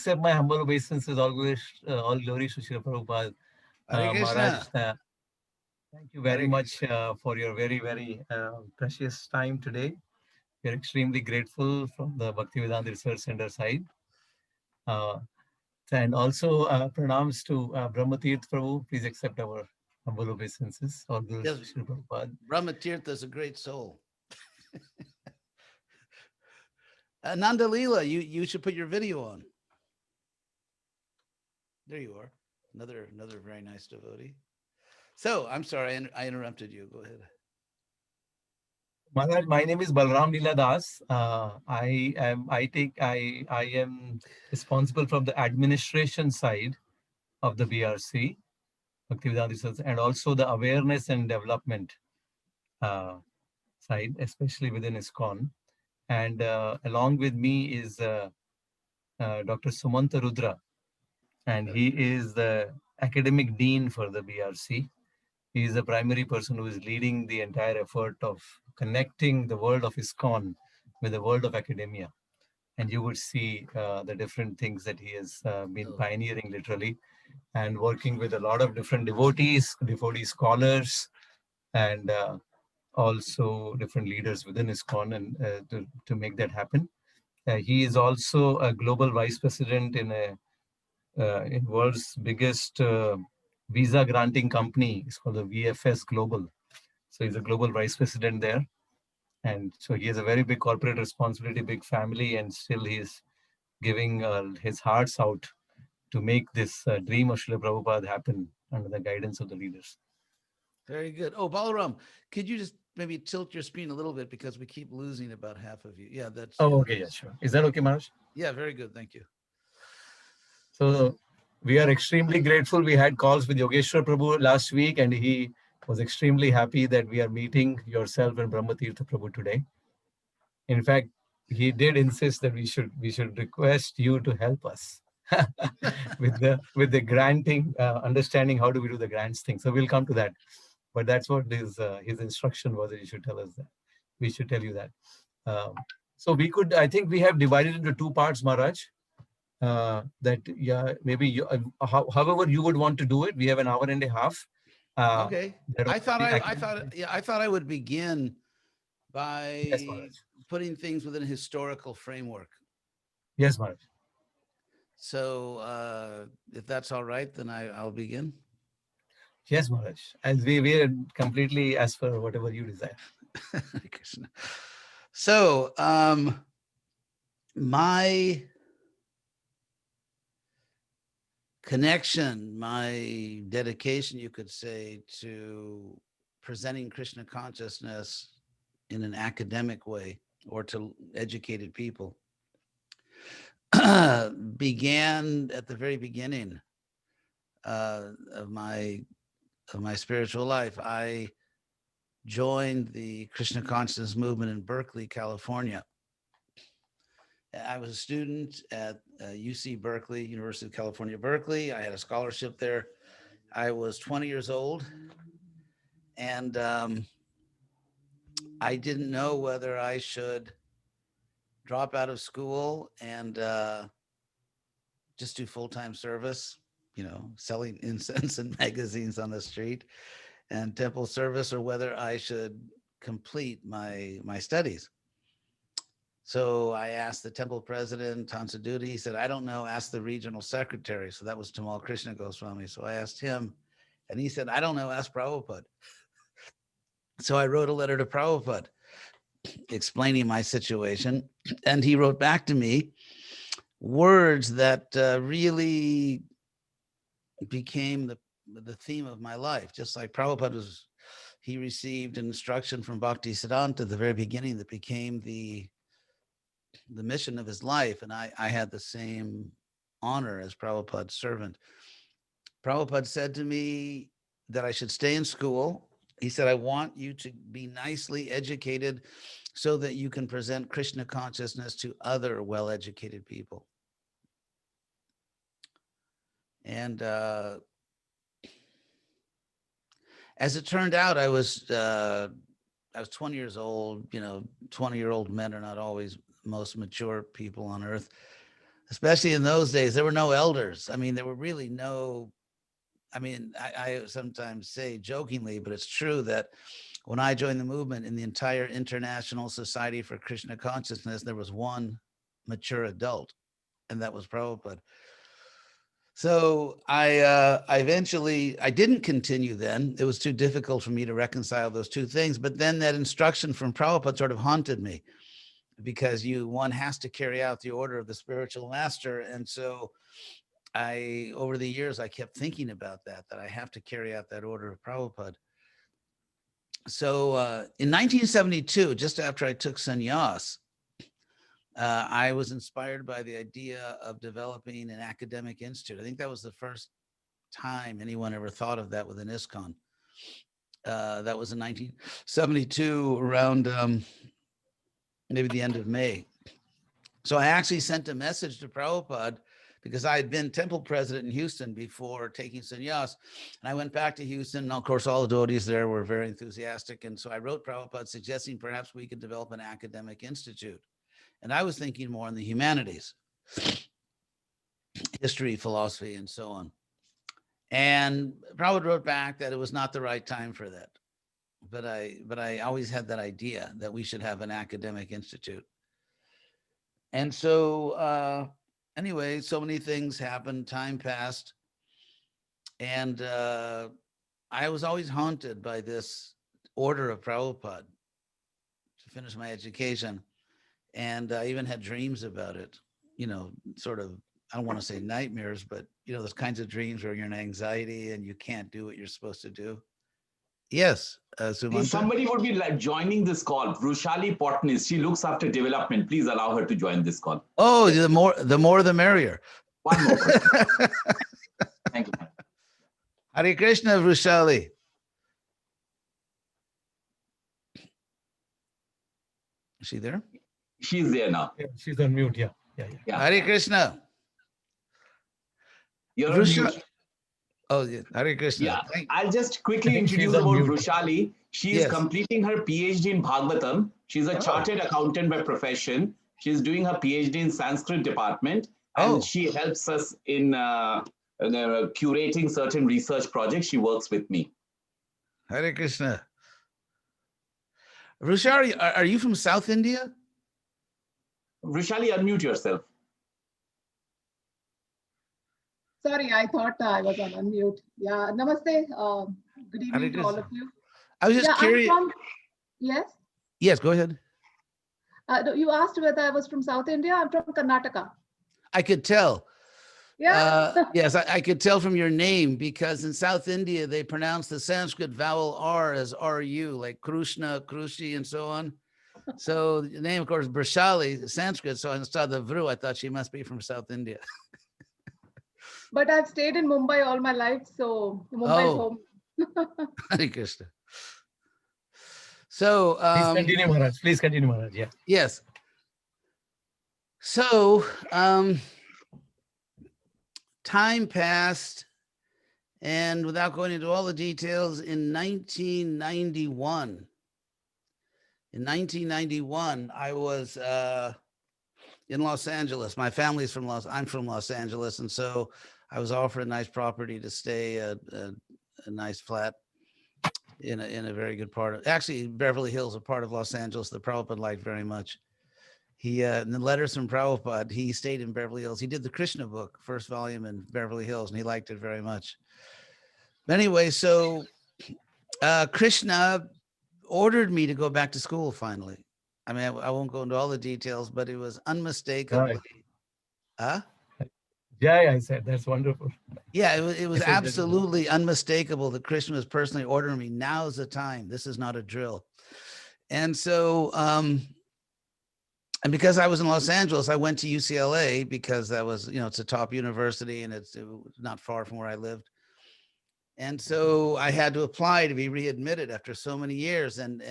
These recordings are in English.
accept my humble obeisances. All glory to Srila Prabhupada. Hare Maharaj, Krishna. thank you very Hare much Krishna. for your very, very precious time today. We are extremely grateful from the Bhaktivedanta Research Center side. Uh, and also pranams to Brahmatirth Prabhu. Please accept our humble obeisances. All glory to Yes, Srila Prabhupada. Brahma Tirtha is a great soul. Nanda Leela, you should put your video on. There you are. Another very nice devotee. So I'm sorry, I interrupted you. Go ahead. Maharaj, my name is Balram Leela Das. I am responsible from the administration side of the BRC, Bhaktivedanta Research, and also the awareness and development side, especially within ISKCON. And along with me is Dr. Sumanth Rudra, and he is the academic dean for the BRC. He is the primary person who is leading the entire effort of connecting the world of ISKCON with the world of academia. And you would see the different things that he has been pioneering literally, and working with a lot of different devotees, devotee scholars, and also different leaders within ISKCON, and to make that happen. He is also a global vice president in world's biggest visa granting company. It's called the VFS Global. So he's a global vice president there. And so he has a very big corporate responsibility, big family, and still he's giving his hearts out to make this dream of Srila Prabhupada happen under the guidance of the leaders. Very good. Oh, Balaram, could you just maybe tilt your screen a little bit because we keep losing about half of you. Yeah, that's. Oh, okay, yeah, sure. Is that okay, Maharaj? Yeah, very good. Thank you. So we are extremely grateful. We had calls with Yogeshwar Prabhu last week, and he was extremely happy that we are meeting yourself and Brahmatirtha Prabhu today. In fact, he did insist that we should request you to help us with the granting, understanding how do we do the grants thing. So we'll come to that. But that's what his instruction was, that you should tell us that. We should tell you that. So I think we have divided into two parts, Maharaj. That maybe however you would want to do it. We have an hour and a half. Okay. I thought I would begin by yes, putting things within a historical framework. Yes, Maharaj. So if that's all right, then I'll begin. Yes, Maharaj. As we are completely as per whatever you desire. So my connection, my dedication, you could say, to presenting Krishna consciousness in an academic way or to educated people began at the very beginning of my spiritual life. I joined the Krishna consciousness movement in Berkeley, California. I was a student at UC Berkeley, University of California, Berkeley. I had a scholarship there. I was 20 years old, and I didn't know whether I should drop out of school and just do full-time service, selling incense and magazines on the street and temple service, or whether I should complete my studies. So I asked the temple president, Tansa Dudi. He said, I don't know, ask the regional secretary. So that was Tamal Krishna Goswami. So I asked him, and he said, I don't know, ask Prabhupada. So I wrote a letter to Prabhupada explaining my situation. And he wrote back to me words that really became the theme of my life. Just like Prabhupada he received an instruction from Bhaktivedanta at the very beginning that became the mission of his life. And I had the same honor as Prabhupada's servant. Prabhupada said to me that I should stay in school. He said, I want you to be nicely educated so that you can present Krishna consciousness to other well-educated people. And as it turned out, I was 20 years old. 20-year-old men are not always most mature people on earth. especially in those days. There were no elders. I mean, there were really no, I mean, I sometimes say jokingly, but it's true that when I joined the movement, in the entire International Society for Krishna Consciousness, there was one mature adult, and that was Prabhupada. So I eventually, I didn't continue then. It was too difficult for me to reconcile those two things. But then that instruction from Prabhupada sort of haunted me, because one has to carry out the order of the spiritual master. And so over the years, I kept thinking about that I have to carry out that order of Prabhupada. So in 1972, just after I took sannyas, I was inspired by the idea of developing an academic institute. I think that was the first time anyone ever thought of that within ISKCON. That was in 1972, around maybe the end of May. So I actually sent a message to Prabhupada, because I had been temple president in Houston before taking sannyas. And I went back to Houston, and of course, all the devotees there were very enthusiastic. And so I wrote Prabhupada suggesting perhaps we could develop an academic institute. And I was thinking more in the humanities, history, philosophy, and so on. And Prabhupada wrote back that it was not the right time for that. But I always had that idea that we should have an academic institute. And so anyway, so many things happened, time passed. And I was always haunted by this order of Prabhupada to finish my education. And I even had dreams about it, sort of, I don't want to say nightmares, but, those kinds of dreams where you're in anxiety and you can't do what you're supposed to do. Yes, Sumanth. Somebody would be like joining this call. Vaishali Potnis, she looks after development. Please allow her to join this call. Oh, the more the merrier. One more person. Thank you. Hare Krishna, Vaishali. Is she there? She's there now. Yeah, she's on mute. Yeah. Hare Krishna. You're on mute. Oh, yeah. Hare Krishna. Yeah, I'll just quickly introduce about Vaishali. She is completing her PhD in Bhagavatam. She's a chartered accountant by profession. She's doing her PhD in Sanskrit department, and she helps us in curating certain research projects. She works with me. Hare Krishna. Vaishali, are you from South India? Vaishali, unmute yourself. Sorry, I thought I was on unmute. Yeah, namaste. Good evening to all of you. I was just curious. Yes? Yes, go ahead. You asked whether I was from South India. I'm from Karnataka. I could tell. Yeah. Yes, I could tell from your name, because in South India, they pronounce the Sanskrit vowel R as RU, like Krishna, Krushi, and so on. So the name, of course, Vaishali, Sanskrit. So I saw the Vru. I thought she must be from South India. But I've stayed in Mumbai all my life, so Mumbai is home. Hare Krishna. So Please continue, Maharaj. Yeah. Yes. So time passed, and without going into all the details, in 1991, I was in Los Angeles. My family's from I'm from Los Angeles, and so I was offered a nice property to stay, a nice flat in a very good part of, actually, Beverly Hills, a part of Los Angeles that Prabhupada liked very much. He, in the letters from Prabhupada, he stayed in Beverly Hills. He did the Krishna book, first volume in Beverly Hills, and he liked it very much. But anyway, so Krishna ordered me to go back to school finally. I mean, I won't go into all the details, but it was unmistakable. Right. Yeah, I said, that's wonderful. Yeah, it was absolutely unmistakable that Krishna was personally ordering me. Now's the time. This is not a drill. And so, and because I was in Los Angeles, I went to UCLA because that was, it's a top university, and it's not far from where I lived. And so I had to apply to be readmitted after so many years. And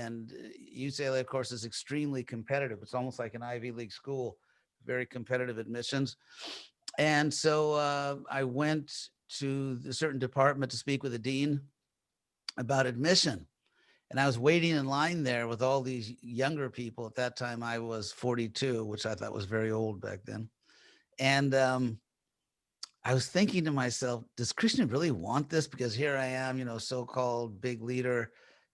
UCLA, of course, is extremely competitive. It's almost like an Ivy League school, very competitive admissions. And so I went to a certain department to speak with the dean about admission. And I was waiting in line there with all these younger people. At that time, I was 42, which I thought was very old back then. And I was thinking to myself, does Krishna really want this? Because here I am, you know, so-called big leader,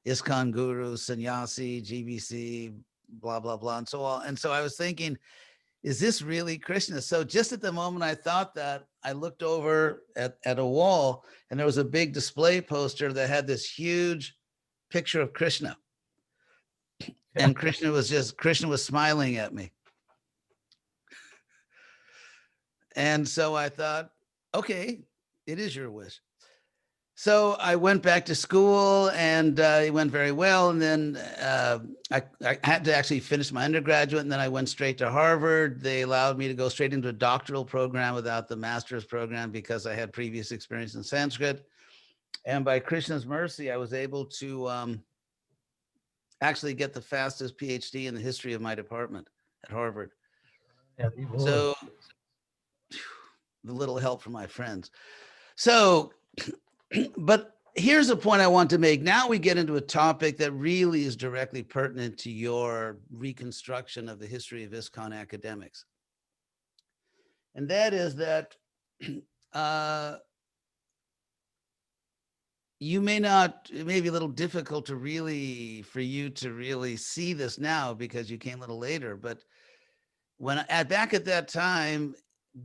ISKCON guru, sannyasi, GBC, blah, blah, blah, and so on. And so I was thinking, is this really Krishna? So just at the moment I thought that, I looked over at a wall, and there was a big display poster that had this huge picture of Krishna. And Krishna was smiling at me. And so I thought, okay, it is your wish. So I went back to school, and it went very well. And then I had to actually finish my undergraduate, and then I went straight to Harvard. They allowed me to go straight into a doctoral program without the master's program because I had previous experience in Sanskrit. And by Krishna's mercy, I was able to actually get the fastest PhD in the history of my department at Harvard. So the little help from my friends. So, but here's a point I want to make. Now we get into a topic that really is directly pertinent to your reconstruction of the history of ISKCON academics. And that is that you may not, it may be a little difficult to really, for you to really see this now because you came a little later, but back at that time,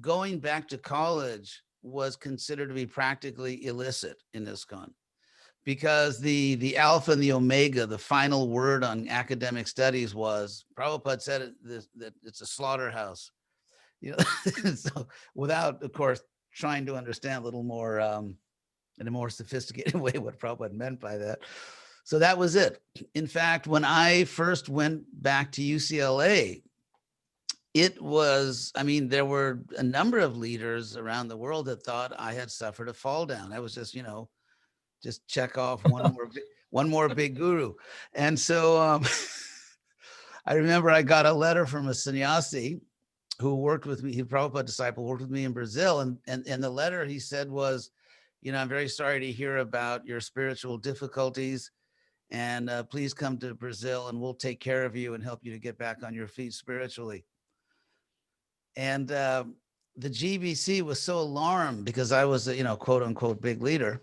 going back to college was considered to be practically illicit in ISKCON because the alpha and the omega, the final word on academic studies was, Prabhupada said that it's a slaughterhouse. You know, so without, of course, trying to understand a little more in a more sophisticated way what Prabhupada meant by that. So that was it. In fact, when I first went back to UCLA, it was, I mean, there were a number of leaders around the world that thought I had suffered a fall down. I was just, you know, just check off one more big guru. And so I remember I got a letter from a sannyasi who worked with me, he Prabhupada disciple, worked with me in Brazil. And the letter he said was, you know, I'm very sorry to hear about your spiritual difficulties, and please come to Brazil and we'll take care of you and help you to get back on your feet spiritually. And the GBC was so alarmed because I was a, you know, quote unquote big leader.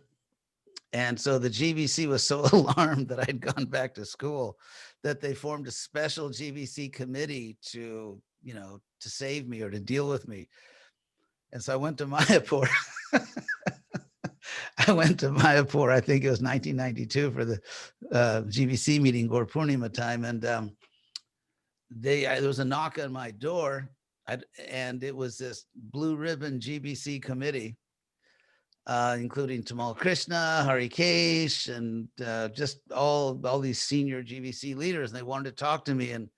And so the GBC was so alarmed that I'd gone back to school that they formed a special GBC committee to, you know, to save me or to deal with me. And so I went to Mayapur. I went to Mayapur, I think it was 1992 for the GBC meeting, Gaur Purnima time. And there was a knock on my door, and it was this blue ribbon GBC committee, including Tamal Krishna, Hari Kesh, and just all these senior GBC leaders. And they wanted to talk to me and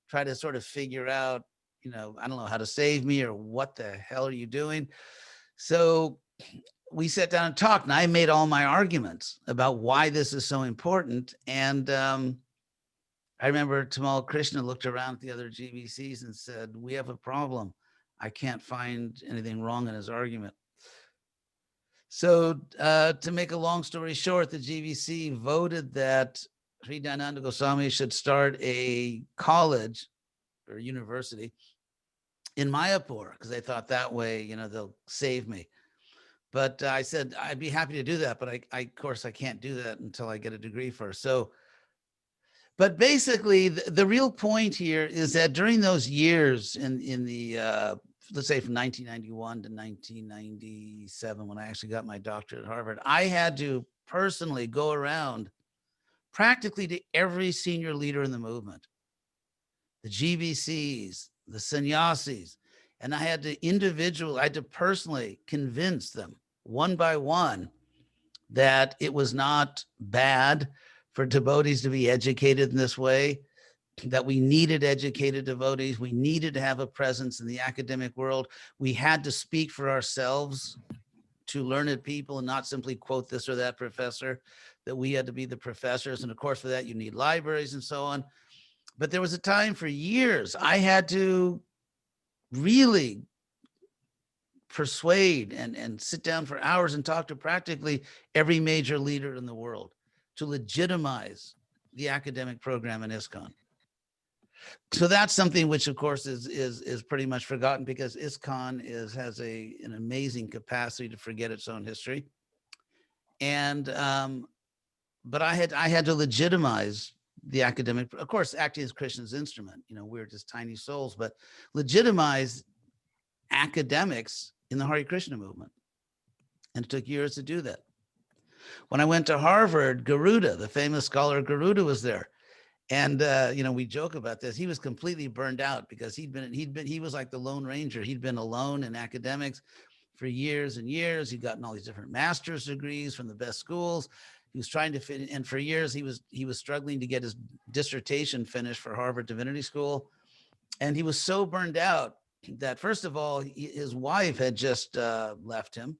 try to sort of figure out, you know, I don't know how to save me or what the hell are you doing? So we sat down and talked, and I made all my arguments about why this is so important. And I remember Tamal Krishna looked around at the other GBCs and said, we have a problem. I can't find anything wrong in his argument. So to make a long story short, the GBC voted that H.D.Goswami should start a college or university in Mayapur because they thought that way, you know, they'll save me. But I said, I'd be happy to do that. But of course, I can't do that until I get a degree first. So, but basically, the real point here is that during those years in the, let's say from 1991 to 1997, when I actually got my doctorate at Harvard, I had to personally go around practically to every senior leader in the movement, the GBCs, the sannyasis, and I had to personally convince them one by one that it was not bad for devotees to be educated in this way, that we needed educated devotees. We needed to have a presence in the academic world. We had to speak for ourselves to learned people and not simply quote this or that professor, that we had to be the professors. And of course, for that, you need libraries and so on. But there was a time for years I had to really persuade and sit down for hours and talk to practically every major leader in the world to legitimize the academic program in ISKCON. So that's something which, of course, is pretty much forgotten, because ISKCON has an amazing capacity to forget its own history. And but I had to legitimize the academic, of course, acting as Krishna's instrument. You know, we're just tiny souls, but legitimize academics in the Hare Krishna movement. And it took years to do that. When I went to Harvard, Garuda, the famous scholar Garuda, was there. And you know, we joke about this. He was completely burned out because he was like the Lone Ranger. He'd been alone in academics for years and years. He'd gotten all these different master's degrees from the best schools. He was trying to fit in, and for years he was struggling to get his dissertation finished for Harvard Divinity School. And he was so burned out that, first of all, his wife had just left him.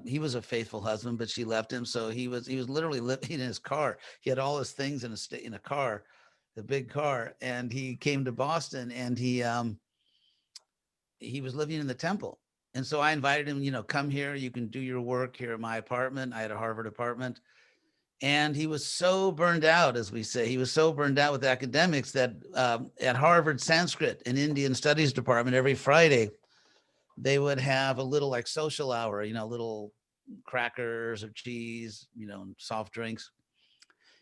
He was a faithful husband, but she left him. So he was literally living in his car. He had all his things in a car, a big car. And he came to Boston, and he was living in the temple. And so I invited him, you know, come here, you can do your work here at my apartment. I had a Harvard apartment. And he was so burned out, as we say, he was so burned out with academics that at Harvard Sanskrit and Indian Studies Department, every Friday, they would have a little like social hour, you know, little crackers or cheese, you know, soft drinks.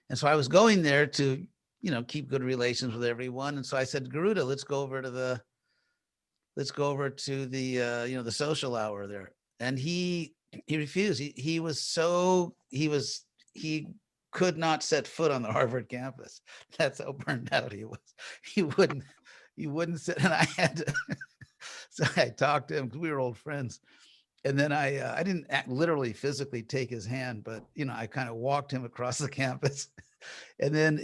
And so I was going there to, you know, keep good relations with everyone. And so I said, Garuda, let's go over to the, you know, the social hour there. And he refused. He could not set foot on the Harvard campus. That's how burned out he was. He wouldn't sit. And I had to, so I talked to him because we were old friends. And then I didn't literally physically take his hand, but, you know, I kind of walked him across the campus. And then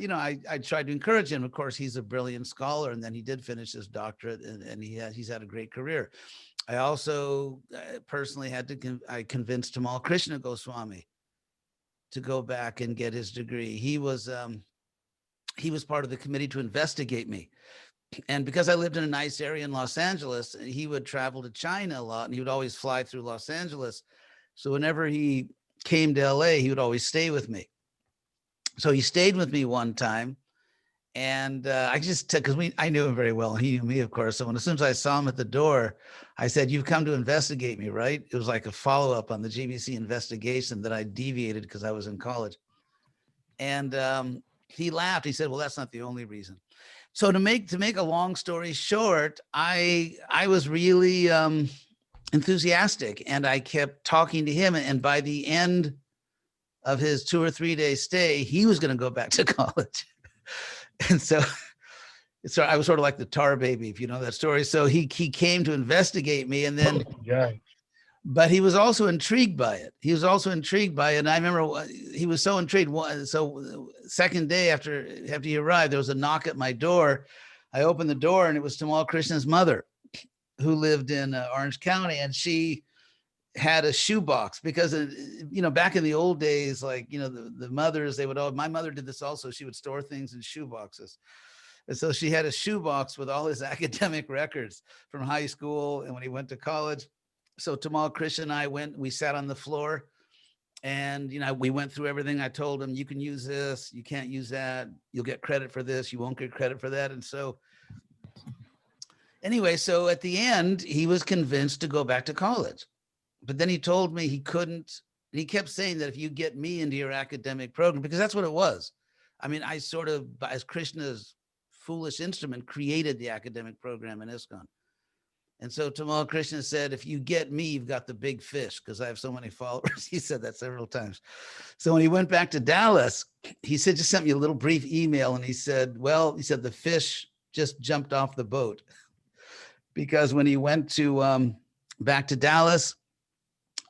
you know, I tried to encourage him. Of course, he's a brilliant scholar, and then he did finish his doctorate, and he's had a great career. I also personally I convinced Tamal Krishna Goswami to go back and get his degree. He was part of the committee to investigate me. And because I lived in a nice area in Los Angeles, he would travel to China a lot, and he would always fly through Los Angeles. So whenever he came to LA, he would always stay with me. So he stayed with me one time, and I just took, because I knew him very well, and he knew me, of course. So as soon as I saw him at the door, I said, "You've come to investigate me, right?" It was like a follow-up on the GBC investigation that I deviated because I was in college. And he laughed. He said, "Well, that's not the only reason." So to make a long story short, I was really enthusiastic, and I kept talking to him. And by the end of his 2 or 3 day stay, he was going to go back to college. And so I was sort of like the tar baby, if you know that story. So he came to investigate me, and then, but he was also intrigued by it. And I remember he was so intrigued. So second day after he arrived, there was a knock at my door. I opened the door, and it was Tamal Krishna's mother, who lived in Orange County, and she had a shoebox, because you know, back in the old days, like, you know, the mothers, my mother did this also. She would store things in shoeboxes. And so she had a shoebox with all his academic records from high school and when he went to college. So Tamal Krishna and we sat on the floor, and, you know, we went through everything. I told him, you can use this, you can't use that, you'll get credit for this, you won't get credit for that. And so anyway, so at the end, he was convinced to go back to college. But then he told me he couldn't. He kept saying that if you get me into your academic program, because that's what it was. I mean, I sort of, as Krishna's foolish instrument, created the academic program in ISKCON. And so Tamal Krishna said, if you get me, you've got the big fish, because I have so many followers. He said that several times. So when he went back to Dallas, he said, just sent me a little brief email. And he said, the fish just jumped off the boat. Because when he went to back to Dallas,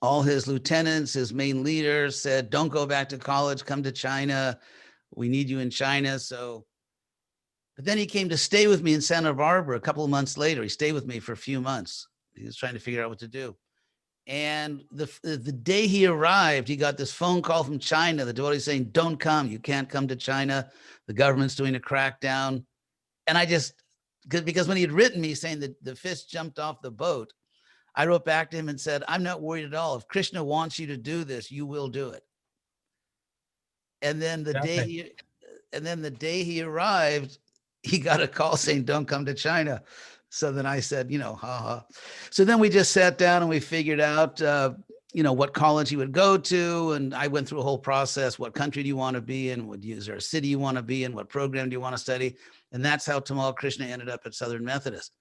all his lieutenants, his main leaders said, don't go back to college, come to China. We need you in China. So, but then he came to stay with me in Santa Barbara a couple of months later. He stayed with me for a few months. He was trying to figure out what to do. And the day he arrived, he got this phone call from China, the devotee saying, don't come, you can't come to China. The government's doing a crackdown. And I just, because when he had written me saying that the fish jumped off the boat, I wrote back to him and said, I'm not worried at all. If Krishna wants you to do this, you will do it. And then the And then the day he arrived, he got a call saying, don't come to China. So then I said, haha. So then we just sat down and we figured out, what college he would go to. And I went through a whole process. What country do you want to be in? Is there a city you want to be in? What program do you want to study? And that's how Tamal Krishna ended up at Southern Methodist.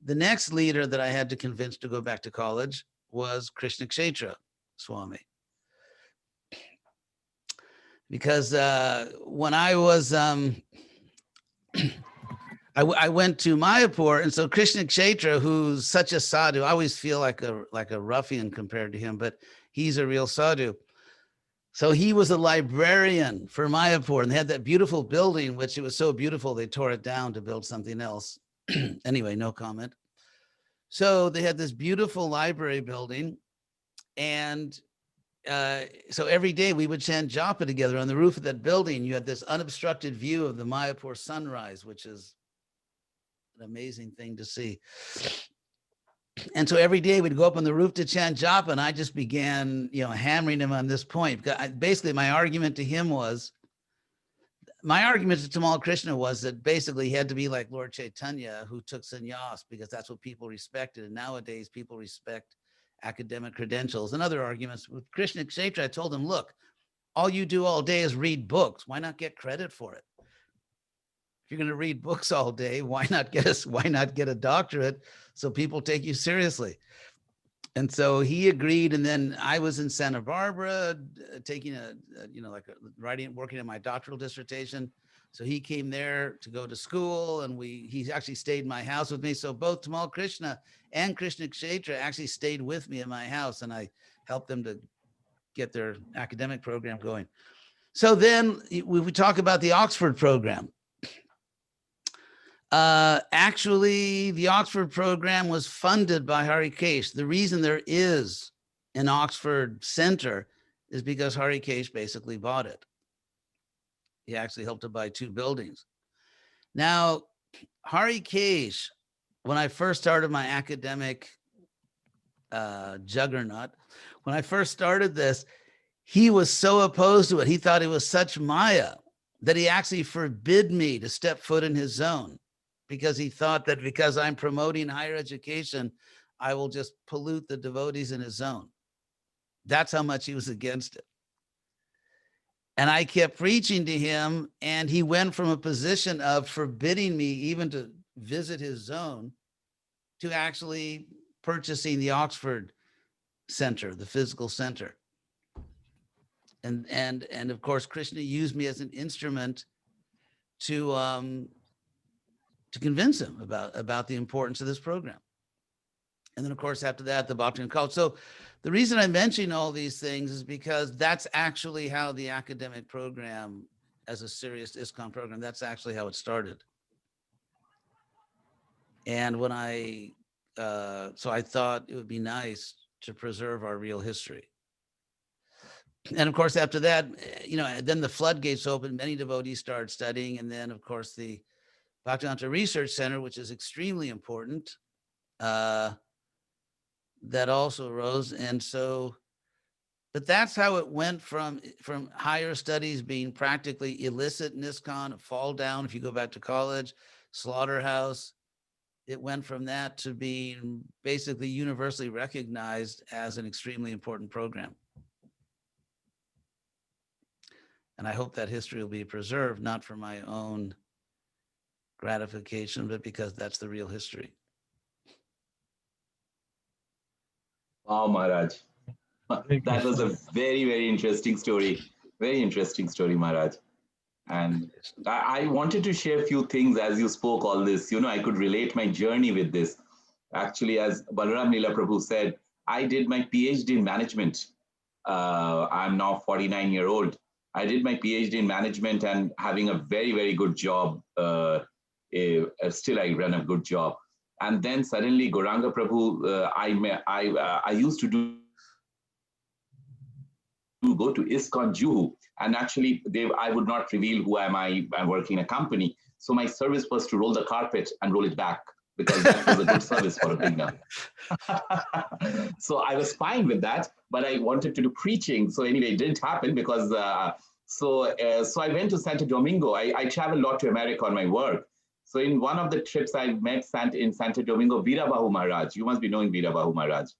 The next leader that I had to convince to go back to college was Krishna Kshetra Swami. Because when I was, I went to Mayapur, and so Krishna Kshetra, who's such a sadhu, I always feel like a ruffian compared to him, but he's a real sadhu. So he was a librarian for Mayapur, and they had that beautiful building, which it was so beautiful they tore it down to build something else. Anyway, no comment. So they had this beautiful library building, and so every day we would chant japa together on the roof of that building. You had this unobstructed view of the Mayapur sunrise, which is an amazing thing to see. And so every day we'd go up on the roof to chant japa, and I just began, hammering him on this point. Basically, my argument to Tamal Krishna was that basically he had to be like Lord Chaitanya, who took sannyas, because that's what people respected. And nowadays people respect academic credentials. And other arguments with Krishna Kshetra, I told him, look, all you do all day is read books. Why not get credit for it? If you're going to read books all day, why not get a doctorate so people take you seriously? And so he agreed. And then I was in Santa Barbara taking working on my doctoral dissertation. So he came there to go to school, and he actually stayed in my house with me. So both Tamal Krishna and Krishna Kshetra actually stayed with me in my house, and I helped them to get their academic program going. So then we talk about the Oxford program. Actually, the Oxford program was funded by Harikesh. The reason there is an Oxford Center is because Harikesh basically bought it. He actually helped to buy 2 buildings. Now, Harikesh, when I first started my academic juggernaut, when I first started this, he was so opposed to it. He thought it was such Maya that he actually forbid me to step foot in his zone, because he thought that because I'm promoting higher education, I will just pollute the devotees in his zone. That's how much he was against it. And I kept preaching to him, and he went from a position of forbidding me even to visit his zone to actually purchasing the Oxford Center, the physical center. And of course, Krishna used me as an instrument to convince him about the importance of this program. And then, of course, after that, the Bhaktivedanta College. So the reason I'm mentioning all these things is because that's actually how the academic program, as a serious ISKCON program, that's actually how it started. And when so I thought it would be nice to preserve our real history. And of course, after that, then the floodgates opened, many devotees started studying. And then, of course, the Bhaktivedanta Research Center, which is extremely important, that also arose. And so, but that's how it went from higher studies being practically illicit in ISKCON, fall down if you go back to college, slaughterhouse. It went from that to being basically universally recognized as an extremely important program. And I hope that history will be preserved, not for my own gratification, but because that's the real history. Wow, Maharaj. That was a very, very interesting story. Very interesting story, Maharaj. And I wanted to share a few things as you spoke all this. I could relate my journey with this. Actually, as Balaram Leela Prabhu said, I did my PhD in management. I'm now 49-year-old. I did my PhD in management and having a very, very good job. Still, I run a good job. And then suddenly, Gauranga Prabhu, I used to go to ISKCON Juhu, and actually I would not reveal who am I. I'm working in a company. So my service was to roll the carpet and roll it back, because that was a good service for a beginner. So I was fine with that, but I wanted to do preaching. So anyway, it didn't happen because So I went to Santo Domingo. I travel a lot to America on my work. So in one of the trips, I met in Santo Domingo, Veerabahu Maharaj. You must be knowing Veerabahu Maharaj.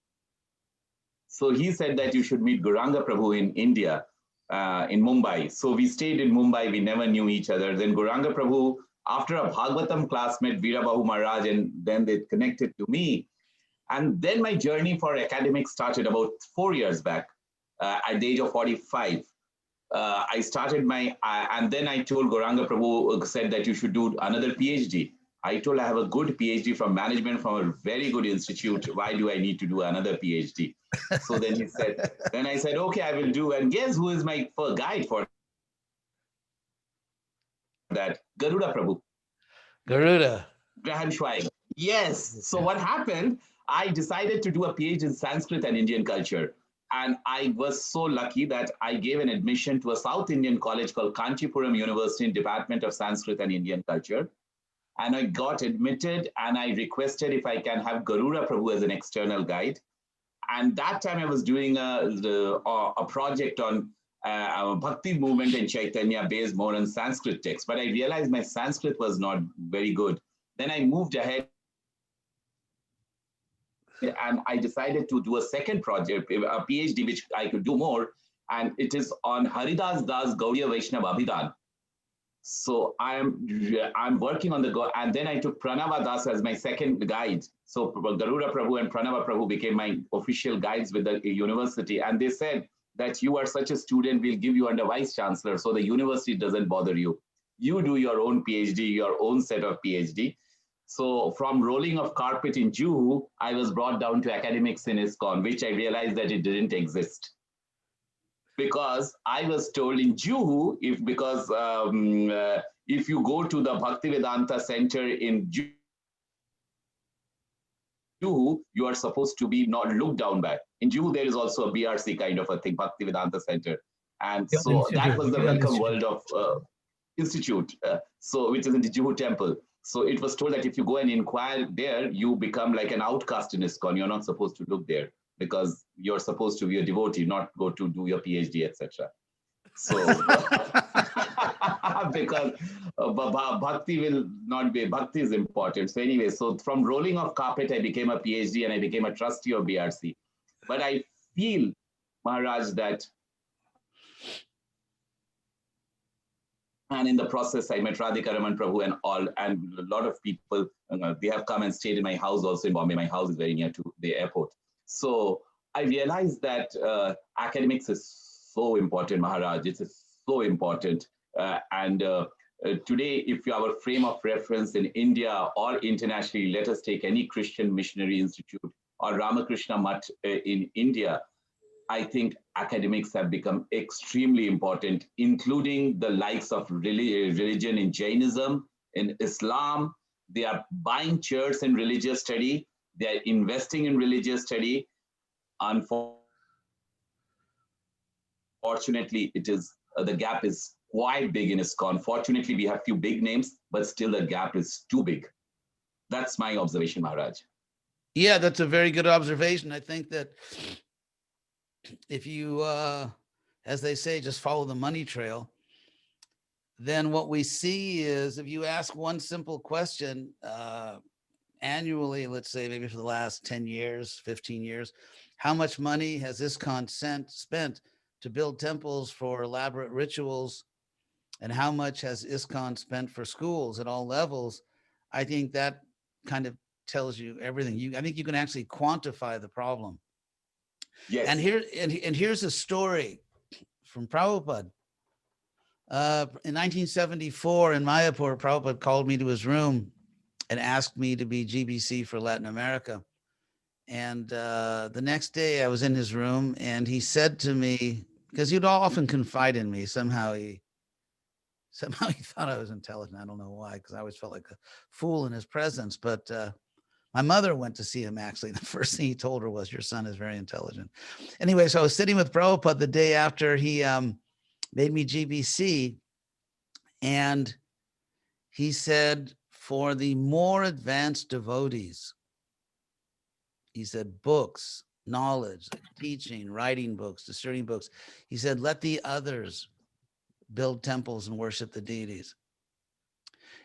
So he said that you should meet Gauranga Prabhu in India, in Mumbai. So we stayed in Mumbai. We never knew each other. Then Gauranga Prabhu, after a Bhagavatam class, met Veerabahu Maharaj, and then they connected to me. And then my journey for academics started about 4 years back, at the age of 45. I started and then I told Gauranga Prabhu, said that you should do another PhD. I told I have a good PhD from management from a very good institute. Why do I need to do another PhD? So then he said, then I said, okay, I will do. And guess who is my guide for that? Garuda Prabhu. Garuda. Graham Schweig. Yes. So what happened? I decided to do a PhD in Sanskrit and Indian culture. And I was so lucky that I gave an admission to a South Indian college called Kanchipuram University in Department of Sanskrit and Indian Culture. And I got admitted, and I requested if I can have Garuda Prabhu as an external guide. And that time I was doing a project on Bhakti movement in Chaitanya based more on Sanskrit texts. But I realized my Sanskrit was not very good. Then I moved ahead, and I decided to do a second project, a PhD, which I could do more. And it is on Haridas Das Gaudiya Vaishnava Abhidan. So I'm working on and then I took Pranava Das as my second guide. So Garuda Prabhu and Pranava Prabhu became my official guides with the university. And they said that you are such a student, we'll give you under vice chancellor. So the university doesn't bother you. You do your own PhD, your own set of PhD. So from rolling of carpet in Juhu, I was brought down to academics in ISKCON, which I realized that it didn't exist. Because I was told in Juhu, if you go to the Bhaktivedanta Center in Juhu, you are supposed to be not looked down by. In Juhu, there is also a BRC kind of a thing, Bhaktivedanta Center. And so that was the welcome world of institute, which is in the Juhu temple. So it was told that if you go and inquire there, you become like an outcast in ISKCON. You're not supposed to look there because you're supposed to be a devotee, not go to do your PhD, etc. So because bhakti will not be, bhakti is important. So anyway, so from rolling off carpet, I became a PhD and I became a trustee of BRC. But I feel, Maharaj, that and in the process, I met Radhika Raman Prabhu and a lot of people, they have come and stayed in my house also in Bombay. My house is very near to the airport. So I realized that academics is so important, Maharaj. It is so important. Today, if our frame of reference in India or internationally, let us take any Christian missionary institute or Ramakrishna Mutt in India, I think academics have become extremely important, including the likes of religion in Jainism, in Islam. They are buying chairs in religious study. They are investing in religious study. Unfortunately, it is the gap is quite big in ISKCON. Fortunately, we have few big names, but still the gap is too big. That's my observation, Maharaj. Yeah, that's a very good observation. I think that if you, as they say, just follow the money trail, then what we see is if you ask one simple question annually, let's say maybe for the last 10 years, 15 years, how much money has ISKCON spent to build temples for elaborate rituals, and how much has ISKCON spent for schools at all levels? I think that kind of tells you everything. I think you can actually quantify the problem. Yes. And here's a story from Prabhupada. In 1974 in Mayapur, Prabhupada called me to his room and asked me to be GBC for Latin America. And the next day I was in his room and he said to me, because he'd often confide in me, somehow he thought I was intelligent. I don't know why, because I always felt like a fool in his presence. But my mother went to see him, actually. The first thing he told her was, your son is very intelligent. Anyway, so I was sitting with Prabhupada the day after he made me GBC. And he said, for the more advanced devotees, he said, books, knowledge, teaching, writing books, discerning books. He said, let the others build temples and worship the deities.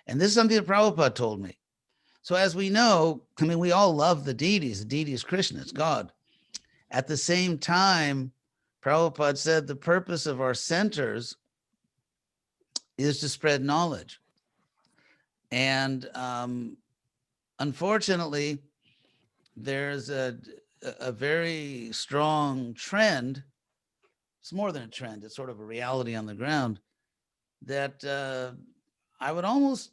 And this is something that Prabhupada told me. So as we know, I mean, we all love the deities. The deity is Krishna, it's God. At the same time, Prabhupada said the purpose of our centers is to spread knowledge. And unfortunately, there's a very strong trend. It's more than a trend, it's sort of a reality on the ground that I would almost,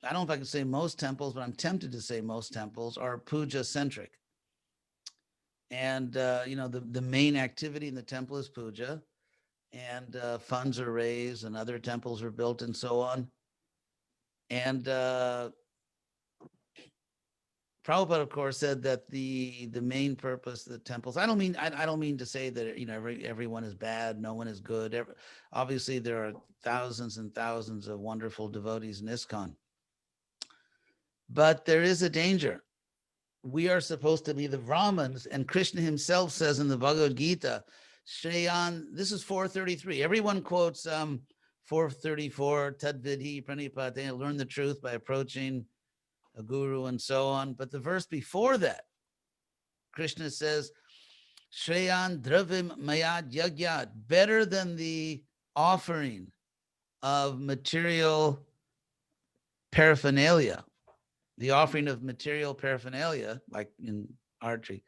I don't know if I can say most temples, but I'm tempted to say most temples are puja centric. And, you know, the main activity in the temple is puja, and funds are raised and other temples are built and so on. And Prabhupada, of course, said that the main purpose of the temples, I don't mean to say that, you know, everyone is bad, no one is good. Obviously, there are thousands and thousands of wonderful devotees in ISKCON. But there is a danger. We are supposed to be the Brahmins, and Krishna himself says in the Bhagavad Gita, Shreyan, this is 433. Everyone quotes 434, Tadvidhi Pranipate, learn the truth by approaching a guru and so on. But the verse before that, Krishna says, Shreyan Dravim Mayad Yagyat, better than the offering of material paraphernalia, the offering of material paraphernalia, like in archery.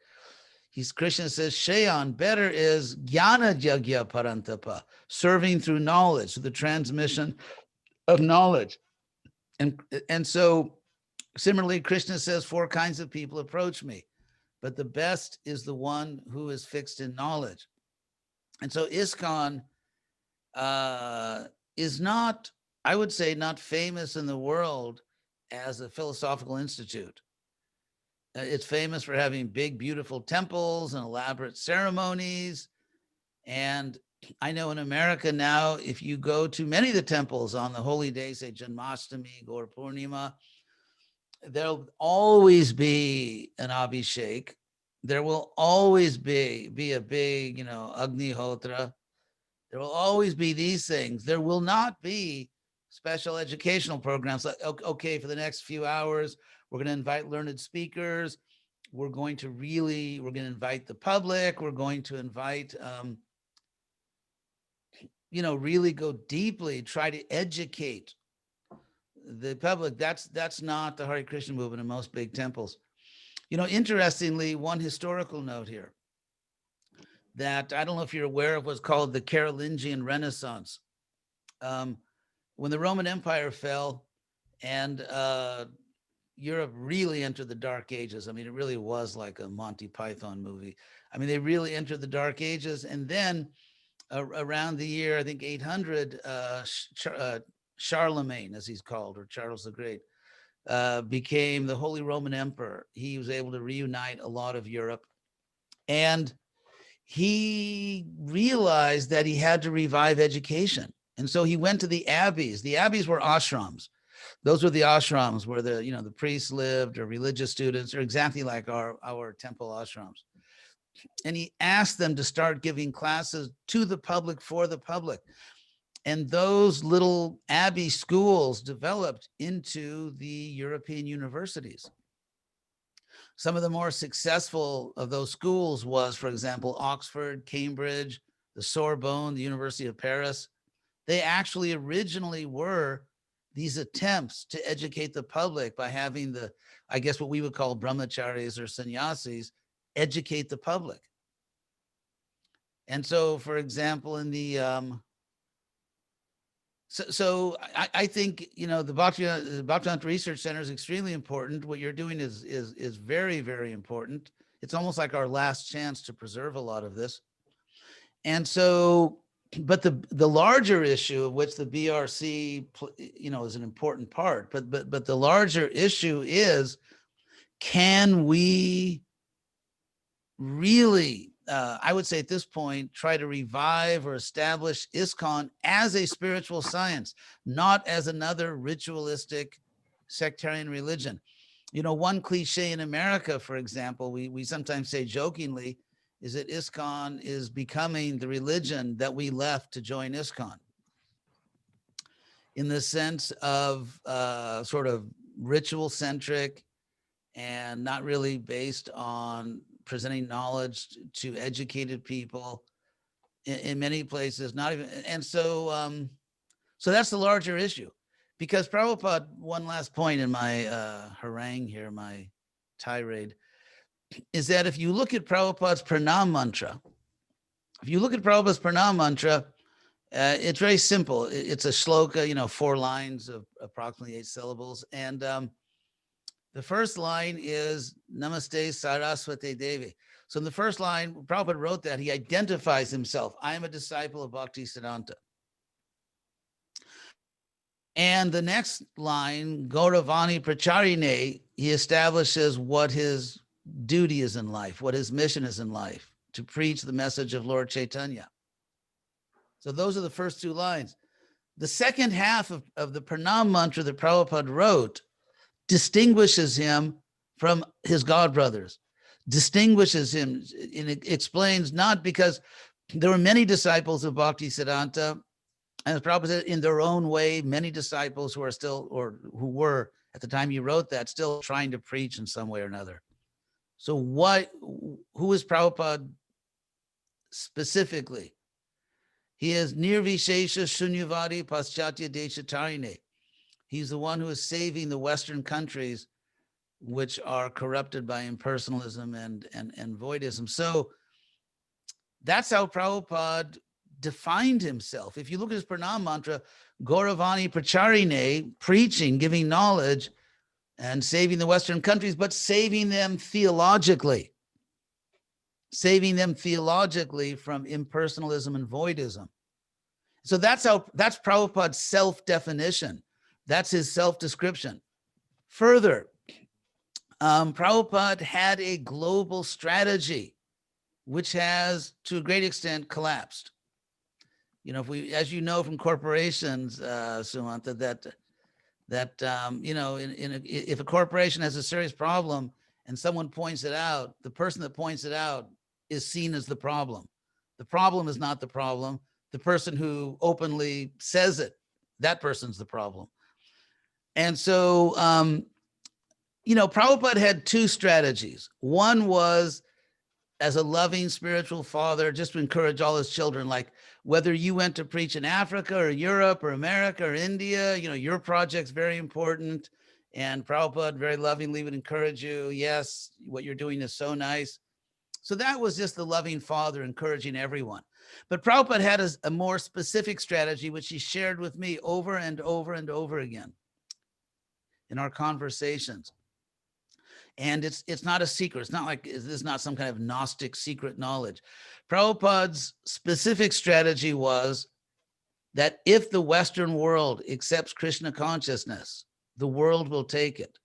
Krishna says, Shreyan, better is Jnana Yagya Parantapa, serving through knowledge, the transmission of knowledge. And so similarly, Krishna says 4 kinds of people approach me, but the best is the one who is fixed in knowledge. And so ISKCON is not, I would say, not famous in the world as a philosophical institute. It's famous for having big, beautiful temples and elaborate ceremonies. And I know in America now, if you go to many of the temples on the holy days, say Janmashtami, Gaur Purnima, there'll always be an Abhishek. There will always be a big, you know, Agnihotra. There will always be these things. There will not be special educational programs like, okay, for the next few hours, we're going to invite learned speakers. We're going to invite the public. We're going to invite, you know, really go deeply, try to educate the public. That's not the Hare Krishna movement in most big temples. You know, interestingly, one historical note here, that I don't know if you're aware of what's called the Carolingian Renaissance. When the Roman Empire fell and Europe really entered the Dark Ages. I mean, it really was like a Monty Python movie. I mean, they really entered the Dark Ages. And then around the year, I think 800, Charlemagne, as he's called, or Charles the Great, became the Holy Roman Emperor. He was able to reunite a lot of Europe. And he realized that he had to revive education. And so he went to the abbeys. The abbeys were ashrams. Those were the ashrams where the, you know, the priests lived, or religious students, or exactly like our temple ashrams. And he asked them to start giving classes to the public, for the public. And those little abbey schools developed into the European universities. Some of the more successful of those schools was, for example, Oxford, Cambridge, the Sorbonne, the University of Paris. They actually originally were these attempts to educate the public by having the, I guess what we would call brahmacharis or sannyasis, educate the public. And so, for example, in the, I think, you know, the Bhaktivedanta Research Center is extremely important. What you're doing is very, very important. It's almost like our last chance to preserve a lot of this. And so, but the larger issue of which the BRC, you know, is an important part, but the larger issue is, can we really, I would say at this point, try to revive or establish ISKCON as a spiritual science, not as another ritualistic sectarian religion. You know, one cliche in America, for example, we sometimes say jokingly, is that ISKCON is becoming the religion that we left to join ISKCON. in the sense of sort of ritual centric and not really based on presenting knowledge to educated people in many places, not even. And so, so that's the larger issue, because Prabhupada, one last point in my harangue here, my tirade, is that if you look at Prabhupada's pranam mantra, it's very simple. It's a shloka, 4 lines of approximately 8 syllables. And the first line is Namaste Saraswati Devi. So in the first line, Prabhupada wrote that he identifies himself. I am a disciple of Bhaktivedanta. And the next line, Gauravani Pracharine, he establishes what his duty is in life, what his mission is in life, to preach the message of Lord Chaitanya. So those are the first 2 lines. The second half of the pranam mantra that Prabhupada wrote distinguishes him from his godbrothers, distinguishes him, and it explains, not because there were many disciples of Bhaktisiddhanta, and as Prabhupada said, in their own way, many disciples who are still, or who were at the time he wrote that, still trying to preach in some way or another. So who is Prabhupada specifically? He is Nirvishesha Shunyavadi Paschatya Deshatarine. He's the one who is saving the Western countries, which are corrupted by impersonalism and voidism. So that's how Prabhupada defined himself. If you look at his pranam mantra, Gauravani Pracharine, preaching, giving knowledge, and saving the Western countries, but saving them theologically from impersonalism and voidism. So that's Prabhupada's self-definition. That's his self-description. Further, Prabhupada had a global strategy, which has, to a great extent, collapsed. If we, as you know from corporations, Sumanth, if a corporation has a serious problem and someone points it out, the person that points it out is seen as the problem. The problem is not the problem. The person who openly says it, that person's the problem. And so, Prabhupada had 2 strategies. One was, as a loving spiritual father, just to encourage all his children, like whether you went to preach in Africa or Europe or America or India, your project's very important. And Prabhupada very lovingly would encourage you. Yes, what you're doing is so nice. So that was just the loving father encouraging everyone. But Prabhupada had a more specific strategy, which he shared with me over and over and over again in our conversations. And it's not a secret. It's not like, this is not some kind of Gnostic secret knowledge. Prabhupada's specific strategy was that if the Western world accepts Krishna consciousness, the world will take it.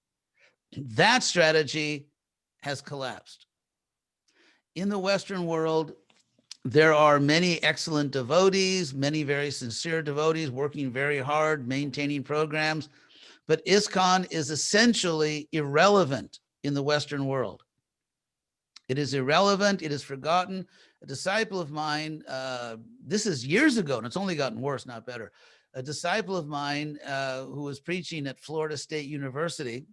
That strategy has collapsed. In the Western world, there are many excellent devotees, many very sincere devotees working very hard, maintaining programs, but ISKCON is essentially irrelevant in the Western world. It is irrelevant. It is forgotten. A disciple of mine, this is years ago, and it's only gotten worse, not better. A disciple of mine who was preaching at Florida State University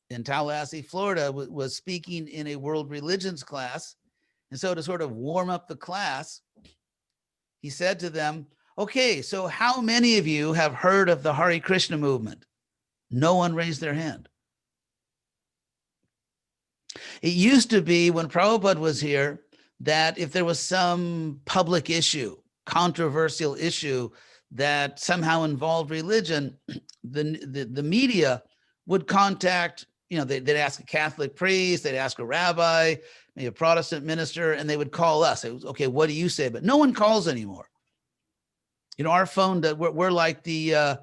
in Tallahassee, Florida, was speaking in a world religions class. And so to sort of warm up the class, he said to them, okay, so how many of you have heard of the Hare Krishna movement? No one raised their hand. It used to be, when Prabhupada was here, that if there was some public issue, controversial issue that somehow involved religion, the media would contact, they'd ask a Catholic priest, they'd ask a rabbi, maybe a Protestant minister, and they would call us. It was, okay, what do you say? But no one calls anymore. Our phone, we're like a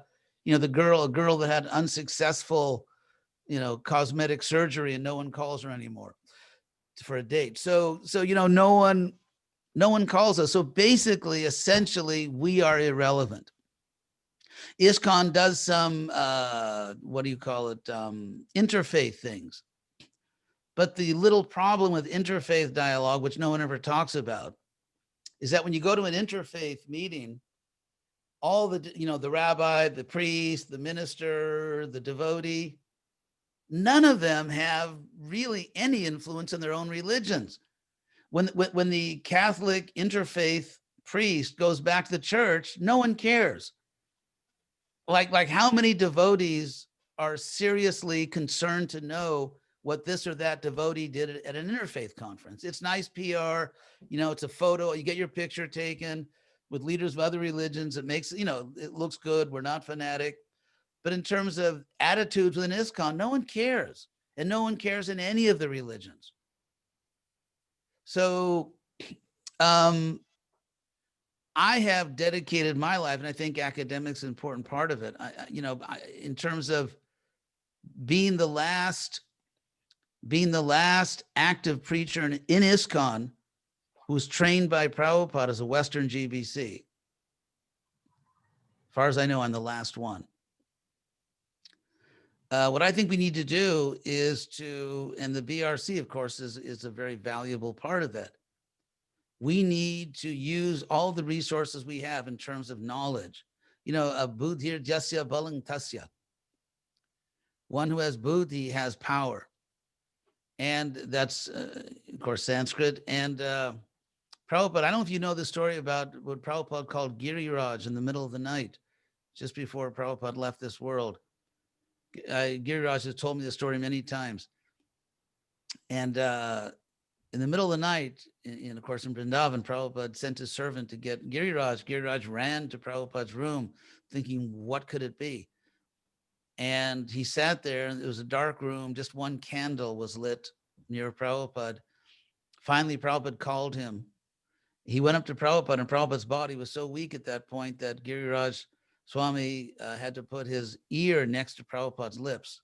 girl that had unsuccessful, cosmetic surgery, and no one calls her anymore for a date. So no one calls us. So basically, essentially, we are irrelevant. ISKCON does some, interfaith things. But the little problem with interfaith dialogue, which no one ever talks about, is that when you go to an interfaith meeting, all the, the rabbi, the priest, the minister, the devotee, none of them have really any influence in their own religions. When the Catholic interfaith priest goes back to the church, no one cares. Like how many devotees are seriously concerned to know what this or that devotee did at an interfaith conference? It's nice PR, it's a photo, you get your picture taken with leaders of other religions. It makes, it looks good. We're not fanatic. But in terms of attitudes within ISKCON, no one cares. And no one cares in any of the religions. So I have dedicated my life, and I think academics is an important part of it, in terms of being the last active preacher in ISKCON who was trained by Prabhupada as a Western GBC. As far as I know, I'm the last one. What I think we need to do is and the BRC, of course, is a very valuable part of that. We need to use all the resources we have in terms of knowledge. Buddhir jasya balang tasya. One who has buddhi has power. And that's, of course, Sanskrit. And Prabhupada, I don't know if you know the story about what Prabhupada called Giriraj in the middle of the night, just before Prabhupada left this world. Giriraj has told me the story many times. And in the middle of the night, of course, in Vrindavan, Prabhupada sent his servant to get Giriraj. Giriraj ran to Prabhupada's room thinking, what could it be? And he sat there, and it was a dark room. Just one candle was lit near Prabhupada. Finally, Prabhupada called him. He went up to Prabhupada, and Prabhupada's body was so weak at that point that Giriraj Swami had to put his ear next to Prabhupada's lips.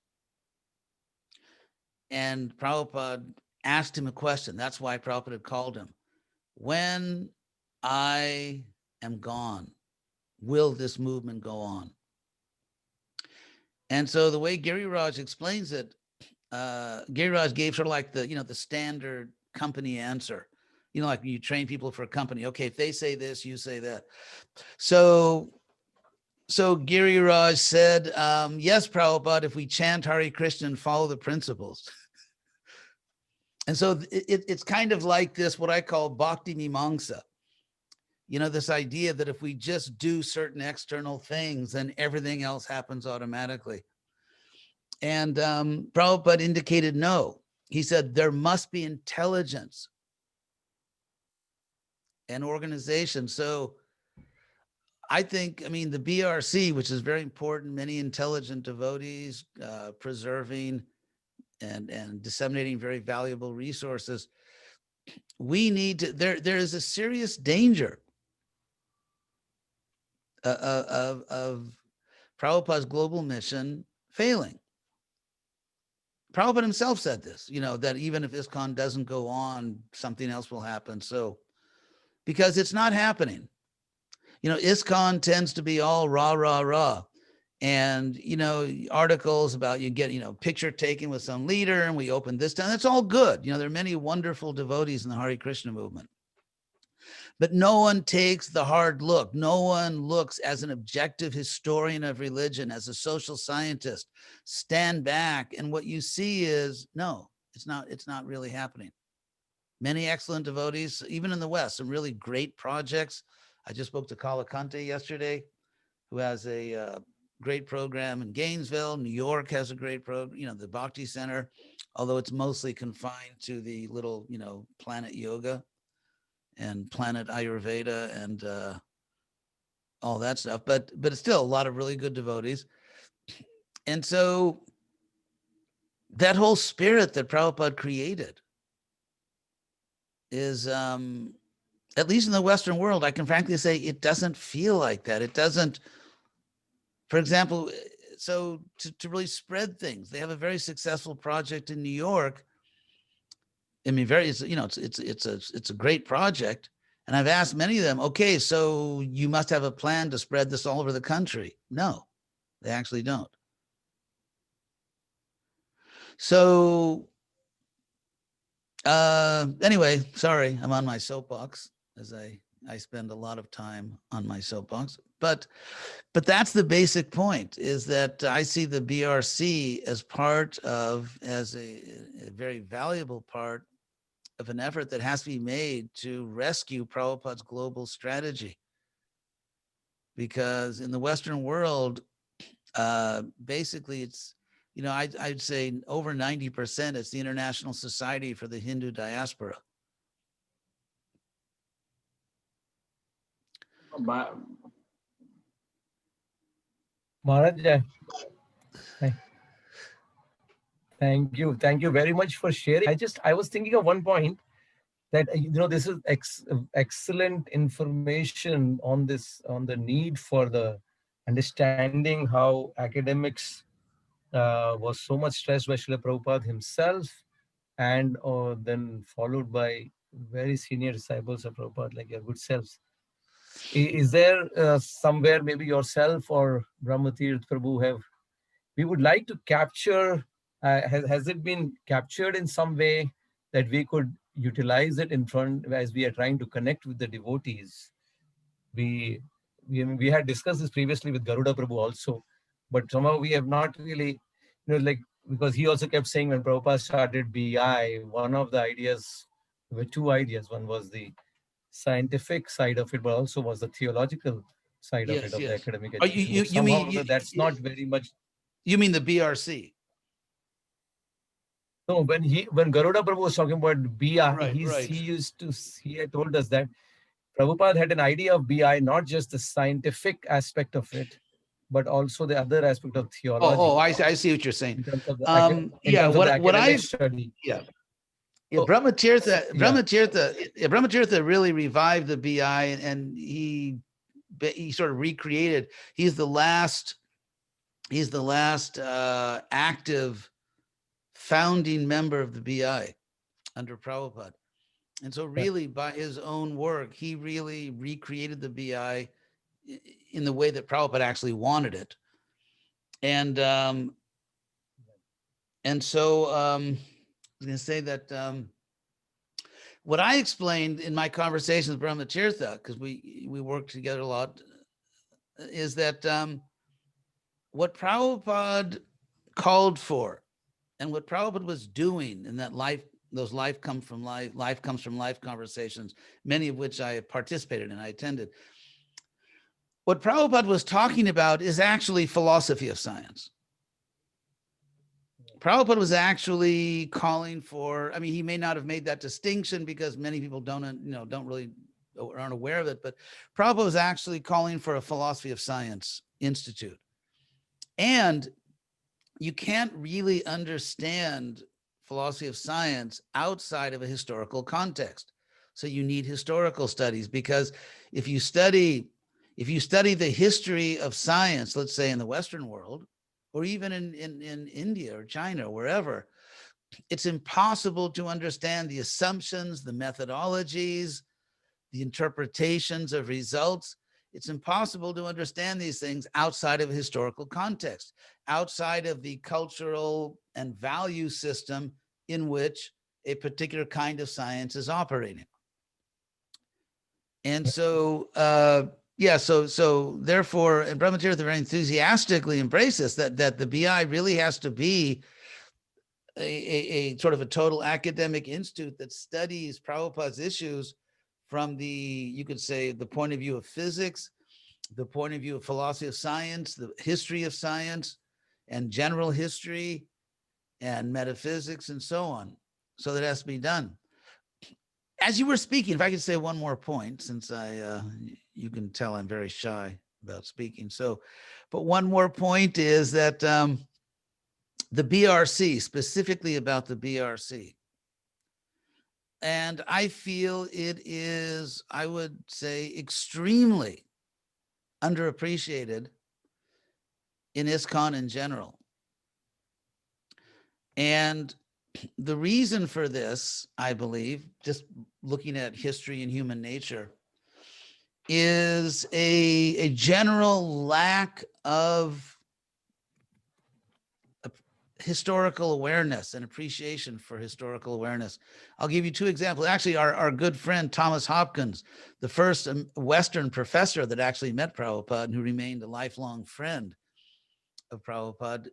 And Prabhupada asked him a question. That's why Prabhupada had called him. When I am gone, will this movement go on? And so the way Giriraj explains it, Giriraj gave sort of like the standard company answer. Like you train people for a company. Okay, if they say this, you say that. So Giriraj said, yes, Prabhupada, if we chant Hare Krishna and follow the principles. And so it's kind of like this, what I call bhakti mimamsa. This idea that if we just do certain external things, then everything else happens automatically. And Prabhupada indicated no. He said there must be intelligence and organization. So I think, the BRC, which is very important, many intelligent devotees preserving and disseminating very valuable resources. We need to, there is a serious danger of Prabhupada's global mission failing. Prabhupada himself said this, that even if ISKCON doesn't go on, something else will happen. So, because it's not happening. ISKCON tends to be all rah, rah, rah. And, articles about you get, picture taken with some leader and we open this down. That's all good. There are many wonderful devotees in the Hare Krishna movement. But no one takes the hard look. No one looks as an objective historian of religion, as a social scientist, stand back. And what you see is, no, it's not really happening. Many excellent devotees, even in the West, some really great projects. I just spoke to Kalakante yesterday, who has a great program in Gainesville. New York has a great program, the Bhakti Center, although it's mostly confined to the little, Planet Yoga and Planet Ayurveda and all that stuff. But it's still a lot of really good devotees. And so that whole spirit that Prabhupada created is, at least in the Western world, I can frankly say it doesn't feel like that. It doesn't, for example, so to really spread things, they have a very successful project in New York. It's a great project. And I've asked many of them, okay, so you must have a plan to spread this all over the country. No, they actually don't. So anyway, sorry, I'm on my soapbox, as I spend a lot of time on my soapbox. But that's the basic point, is that I see the BRC as a very valuable part of an effort that has to be made to rescue Prabhupada's global strategy. Because in the Western world, basically it's, I'd say over 90%, it's the International Society for the Hindu Diaspora. Maharaj, thank you very much for sharing. I was thinking of one point, that this is excellent information on the need for the understanding how academics was so much stressed by Srila Prabhupada himself, and then followed by very senior disciples of Prabhupada, like your good selves. Is there somewhere, maybe yourself or Brahmatirth Prabhu we would like to capture, has it been captured in some way that we could utilize it in front as we are trying to connect with the devotees? We had discussed this previously with Garuda Prabhu also, but somehow we have not really, because he also kept saying when Prabhupada started BI, one of the ideas, there were two ideas. One was the scientific side of it, but also was the theological side of it, of the academic education. That's not very much. You mean the BRC? No, when Garuda Prabhu was talking about BI, he had told us that Prabhupada had an idea of BI, not just the scientific aspect of it, but also the other aspect of theology. Oh, I see what you're saying. In terms of the academic study. Brahmatirtha really revived the BI, and he sort of recreated. He's the last active founding member of the BI under Prabhupada. And so really by his own work, he really recreated the BI in the way that Prabhupada actually wanted it. And so I was going to say that what I explained in my conversations with Brahmatirtha, because we worked together a lot, is that what Prabhupada called for and what Prabhupada was doing in that those life comes from life conversations, many of which I participated in, I attended. What Prabhupada was talking about is actually philosophy of science. Prabhupada was actually calling for, he may not have made that distinction because many people aren't aware of it, but Prabhupada was actually calling for a philosophy of science institute. And you can't really understand philosophy of science outside of a historical context. So you need historical studies, because if you study the history of science, let's say in the Western world, or even in India or China or wherever, it's impossible to understand the assumptions, the methodologies, the interpretations of results. It's impossible to understand these things outside of a historical context, outside of the cultural and value system in which a particular kind of science is operating. And so, so therefore, and Brahmatirtha very enthusiastically embraced this, that the BI really has to be a sort of a total academic institute that studies Prabhupada's issues from you could say, the point of view of physics, the point of view of philosophy of science, the history of science, and general history, and metaphysics, and so on. So that has to be done. As you were speaking, if I could say one more point, since you can tell I'm very shy about speaking. But one more point is that the BRC, specifically about the BRC, and I feel it is, I would say, extremely underappreciated in ISKCON in general. And the reason for this, I believe, just looking at history and human nature, is a general lack of historical awareness and appreciation for historical awareness. I'll give you two examples. Actually, our good friend Thomas Hopkins, the first Western professor that actually met Prabhupada and who remained a lifelong friend of Prabhupada,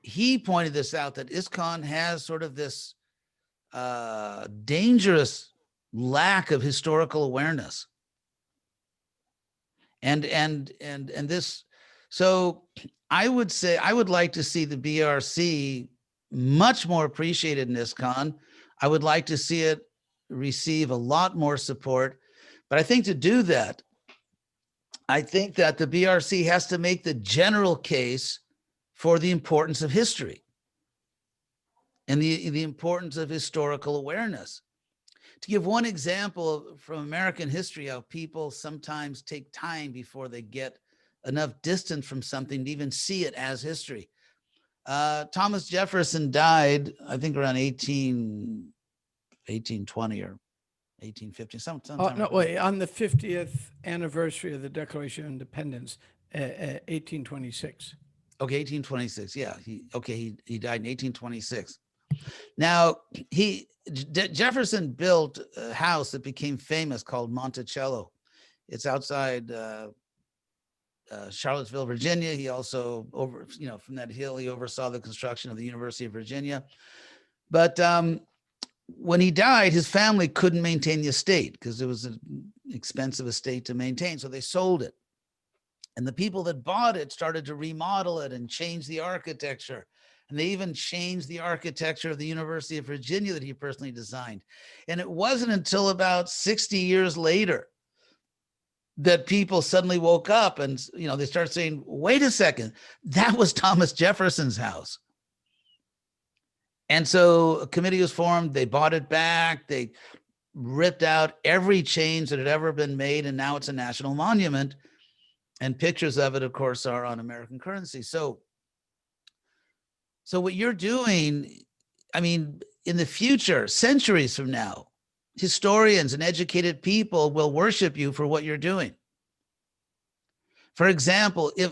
he pointed this out, that ISKCON has sort of this dangerous lack of historical awareness. And this, so I would say I would like to see the BRC much more appreciated in ISKCON. I would like to see it receive a lot more support. But I think to do that, I think that the BRC has to make the general case for the importance of history and the importance of historical awareness. To give one example from American history, how people sometimes take time before they get enough distance from something to even see it as history. Thomas Jefferson died, I think, around 1820 or 1850, sometime. No, wait, on the 50th anniversary of the Declaration of Independence, 1826. Okay, 1826. Yeah, he died in 1826. Now, Jefferson built a house that became famous called Monticello. It's outside Charlottesville, Virginia. He also from that hill, he oversaw the construction of the University of Virginia. But when he died, his family couldn't maintain the estate because it was an expensive estate to maintain. So they sold it. And the people that bought it started to remodel it and change the architecture. And they even changed the architecture of the University of Virginia that he personally designed. And it wasn't until about 60 years later that people suddenly woke up and, they started saying, wait a second, that was Thomas Jefferson's house. And so a committee was formed. They bought it back. They ripped out every change that had ever been made. And now it's a national monument. And pictures of it, of course, are on American currency. So what you're doing, in the future, centuries from now, historians and educated people will worship you for what you're doing. For example, if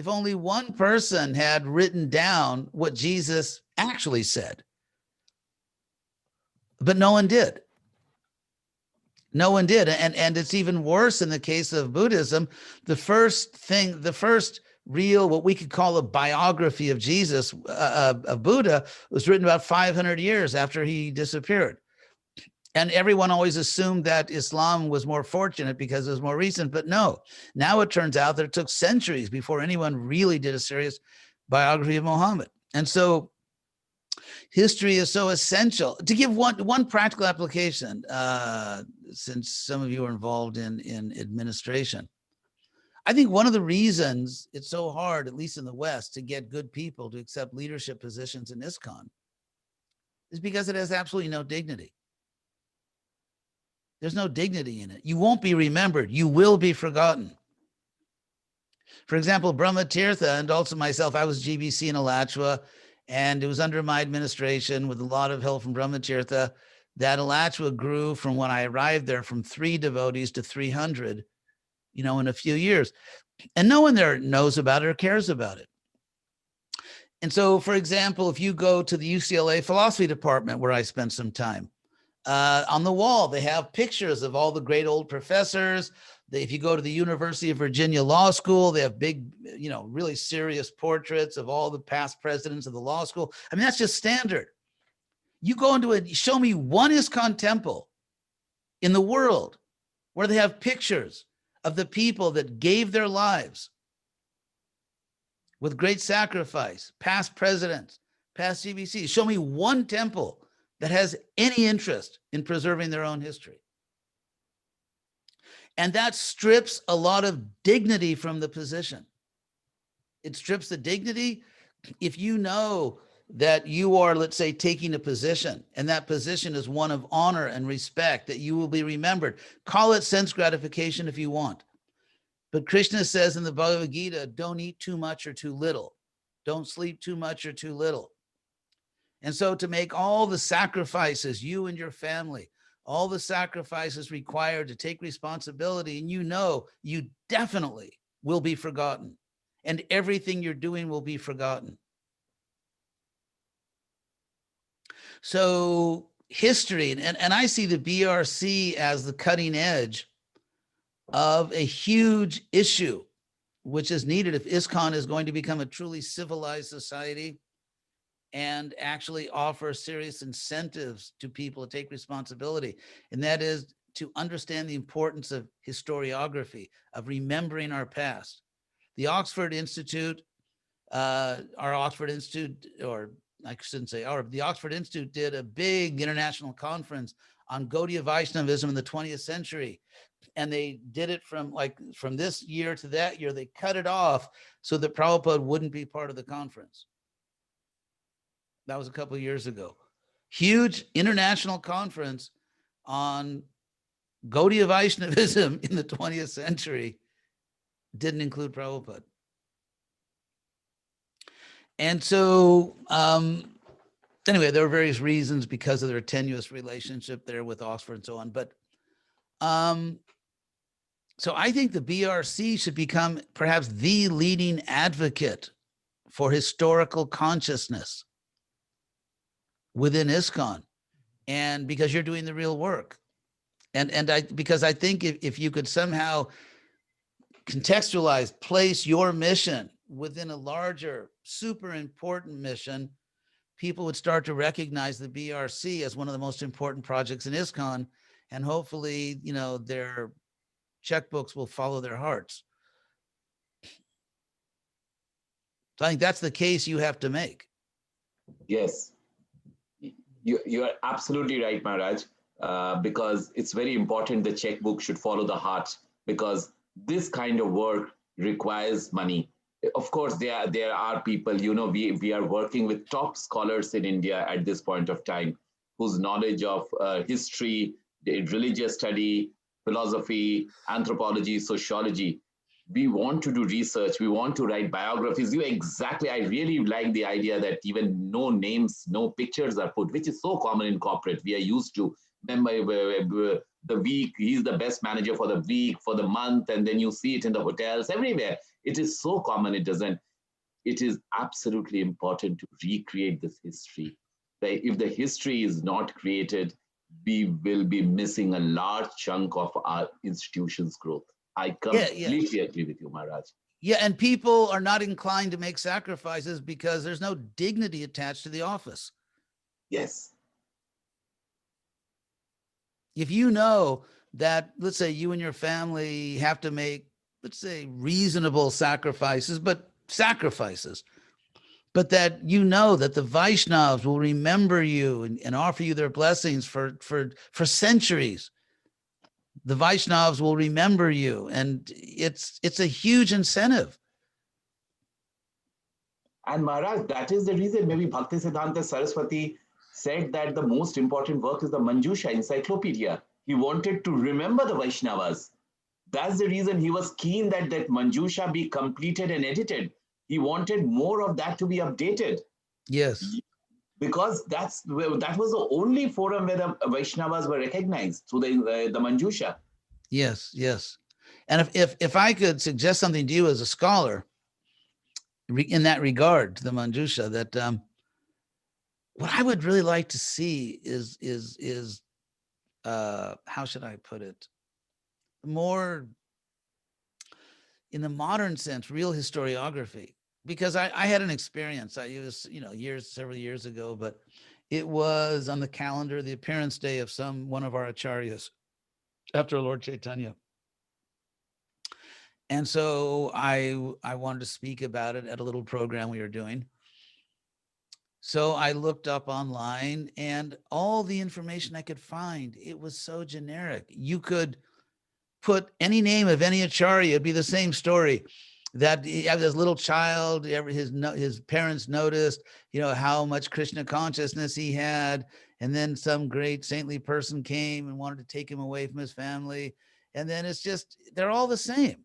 only one person had written down what Jesus actually said, but no one did. No one did. And it's even worse in the case of Buddhism. The first real, what we could call a biography of Jesus, of Buddha, was written about 500 years after he disappeared. And everyone always assumed that Islam was more fortunate because it was more recent, but no. Now it turns out that it took centuries before anyone really did a serious biography of Muhammad. And so history is so essential. To give one practical application, since some of you are involved in administration, I think one of the reasons it's so hard, at least in the West, to get good people to accept leadership positions in ISKCON is because it has absolutely no dignity. There's no dignity in it. You won't be remembered. You will be forgotten. For example, Brahma Tirtha and also myself, I was GBC in Alachua, and it was under my administration with a lot of help from Brahma Tirtha that Alachua grew from when I arrived there from 3 devotees to 300, in a few years. And no one there knows about it or cares about it. And so, for example, if you go to the UCLA philosophy department where I spent some time, on the wall, they have pictures of all the great old professors. If you go to the University of Virginia Law School, they have big, really serious portraits of all the past presidents of the law school. That's just standard. You go into it, show me one ISKCON temple in the world where they have pictures of the people that gave their lives with great sacrifice, past presidents, past GBCs. Show me one temple that has any interest in preserving their own history. And that strips a lot of dignity from the position. It strips the dignity if you know that you are, let's say, taking a position, and that position is one of honor and respect, that you will be remembered. Call it sense gratification if you want. But Krishna says in the Bhagavad Gita, don't eat too much or too little. Don't sleep too much or too little. And so to make all the sacrifices, you and your family, all the sacrifices required to take responsibility, and you definitely will be forgotten. and everything you're doing will be forgotten. So history, and I see the BRC as the cutting edge of a huge issue, which is needed if ISKCON is going to become a truly civilized society and actually offer serious incentives to people to take responsibility. And that is to understand the importance of historiography, of remembering our past. The Oxford Institute, the Oxford Institute did a big international conference on Gaudiya Vaishnavism in the 20th century. And they did it from this year to that year. They cut it off so that Prabhupada wouldn't be part of the conference. That was a couple of years ago. Huge international conference on Gaudiya Vaishnavism in the 20th century. Didn't include Prabhupada. And so, anyway, there were various reasons because of their tenuous relationship there with Oxford and so on. But so I think the BRC should become perhaps the leading advocate for historical consciousness within ISKCON, and because you're doing the real work. Because I think if you could somehow contextualize, place your mission within a larger, super important mission, people would start to recognize the BRC as one of the most important projects in ISKCON, and hopefully, their checkbooks will follow their hearts. So I think that's the case you have to make. Yes, you are absolutely right, Maharaj, because it's very important the checkbook should follow the heart, because this kind of work requires money. Of course, there are people, we are working with top scholars in India at this point of time, whose knowledge of history, religious study, philosophy, anthropology, sociology. We want to do research. We want to write biographies. I really like the idea that even no names, no pictures are put, which is so common in corporate. We are used to, remember the week, he's the best manager for the week, for the month, and then you see it in the hotels, everywhere. It is so common, it is absolutely important to recreate this history. If the history is not created, we will be missing a large chunk of our institution's growth. I completely agree with you, Maharaj. Yeah, and people are not inclined to make sacrifices because there's no dignity attached to the office. Yes. If you know that, let's say you and your family have to make, let's say, reasonable sacrifices, but that you know that the Vaishnavas will remember you and offer you their blessings for centuries. The Vaishnavas will remember you, and it's a huge incentive. And Maharaj, that is the reason maybe Bhaktisiddhanta Saraswati said that the most important work is the Manjusha encyclopedia. He wanted to remember the Vaishnavas. That's the reason he was keen that Manjusha be completed and edited. He wanted more of that to be updated. Yes. Because that was the only forum where the Vaishnavas were recognized through the Manjusha. Yes, yes. And if I could suggest something to you as a scholar in that regard to the Manjusha, that what I would really like to see is how should I put it? More in the modern sense, real historiography. Because I had an experience. It was several years ago, but it was on the calendar, the appearance day of one of our acharyas after Lord Chaitanya. And so I wanted to speak about it at a little program we were doing. So I looked up online, and all the information I could find, it was so generic. You could put any name of any acharya, it'd be the same story. That this little child, his parents noticed, how much Krishna consciousness he had, and then some great saintly person came and wanted to take him away from his family, and then it's just they're all the same.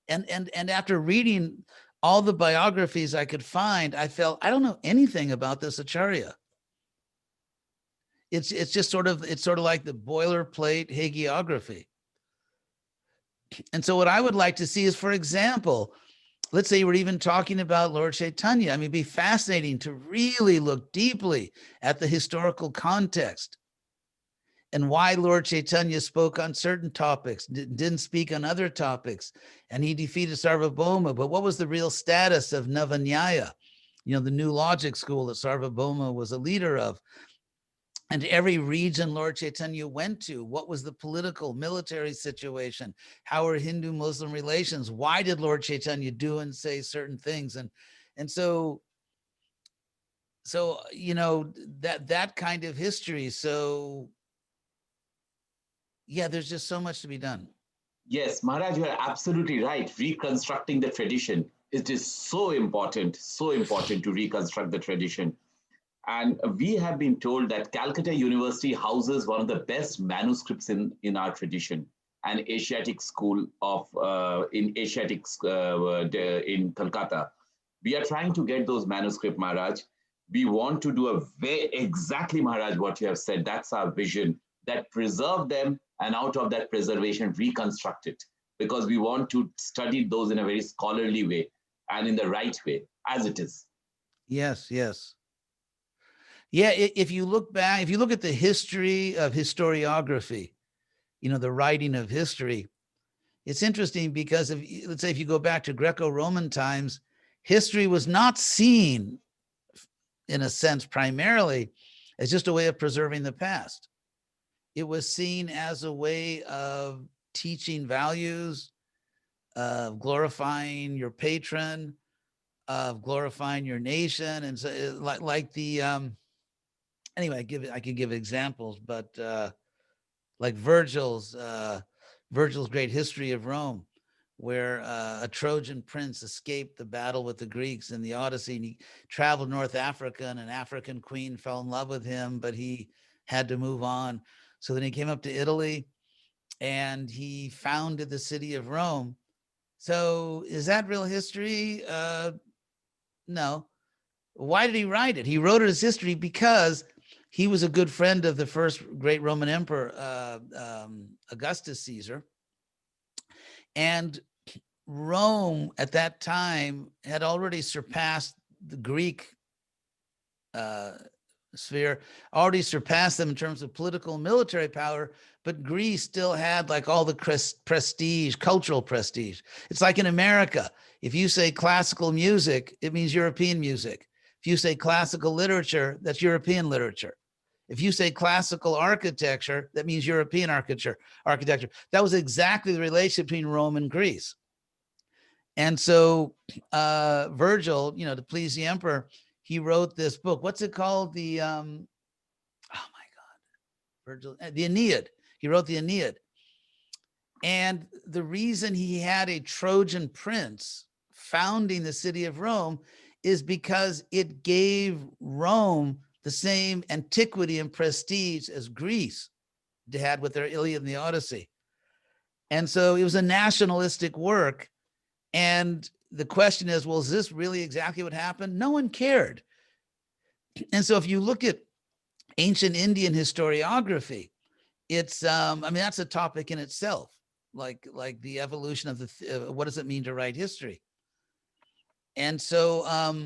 And after reading all the biographies I could find, I felt I don't know anything about this acharya. It's just sort of like the boilerplate hagiography. And so what I would like to see is, for example, let's say we're even talking about Lord Chaitanya. I mean, it'd be fascinating to really look deeply at the historical context and why Lord Chaitanya spoke on certain topics, didn't speak on other topics, and he defeated Sarvabhauma. But what was the real status of Navanyaya? You know, the new logic school that Sarvabhauma was a leader of. And every region Lord Chaitanya went to, what was the political, military situation? How were Hindu-Muslim relations? Why did Lord Chaitanya do and say certain things? And so you know, that kind of history. So yeah, there's just so much to be done. Yes, Maharaj, you are absolutely right. Reconstructing the tradition, it is so important to reconstruct the tradition. And we have been told that Calcutta University houses one of the best manuscripts in our tradition, an Asiatic school of in Kolkata. We are trying to get those manuscripts, Maharaj. We want to do exactly, Maharaj, what you have said. That's our vision, that preserve them and out of that preservation, reconstruct it, because we want to study those in a very scholarly way and in the right way, as it is. Yes, yes. Yeah, if you look back, if you look at the history of historiography, you know, the writing of history, it's interesting because let's say if you go back to Greco-Roman times, history was not seen, in a sense, primarily as just a way of preserving the past. It was seen as a way of teaching values, of glorifying your patron, of glorifying your nation. And so like the, anyway, I could give examples, but like Virgil's Great History of Rome, where a Trojan prince escaped the battle with the Greeks in the Odyssey, and he traveled North Africa, and an African queen fell in love with him, but he had to move on. So then he came up to Italy and he founded the city of Rome. So is that real history? No. Why did he write it? He wrote it as history because he was a good friend of the first great Roman emperor, Augustus Caesar. And Rome at that time had already surpassed the Greek sphere, already surpassed them in terms of political and military power, but Greece still had like all the prestige, cultural prestige. It's like in America, if you say classical music, it means European music. If you say classical literature, that's European literature. If you say classical architecture, that means European architecture. That was exactly the relationship between Rome and Greece. And so Virgil, you know, to please the emperor, he wrote this book. What's it called? The, oh my God, Virgil, the Aeneid. He wrote the Aeneid. And the reason he had a Trojan prince founding the city of Rome is because it gave Rome the same antiquity and prestige as Greece had with their Iliad and the Odyssey. And so it was a nationalistic work. And the question is, well, is this really exactly what happened? No one cared. And so if you look at ancient Indian historiography, it's, I mean, that's a topic in itself, like the evolution of the, what does it mean to write history? And so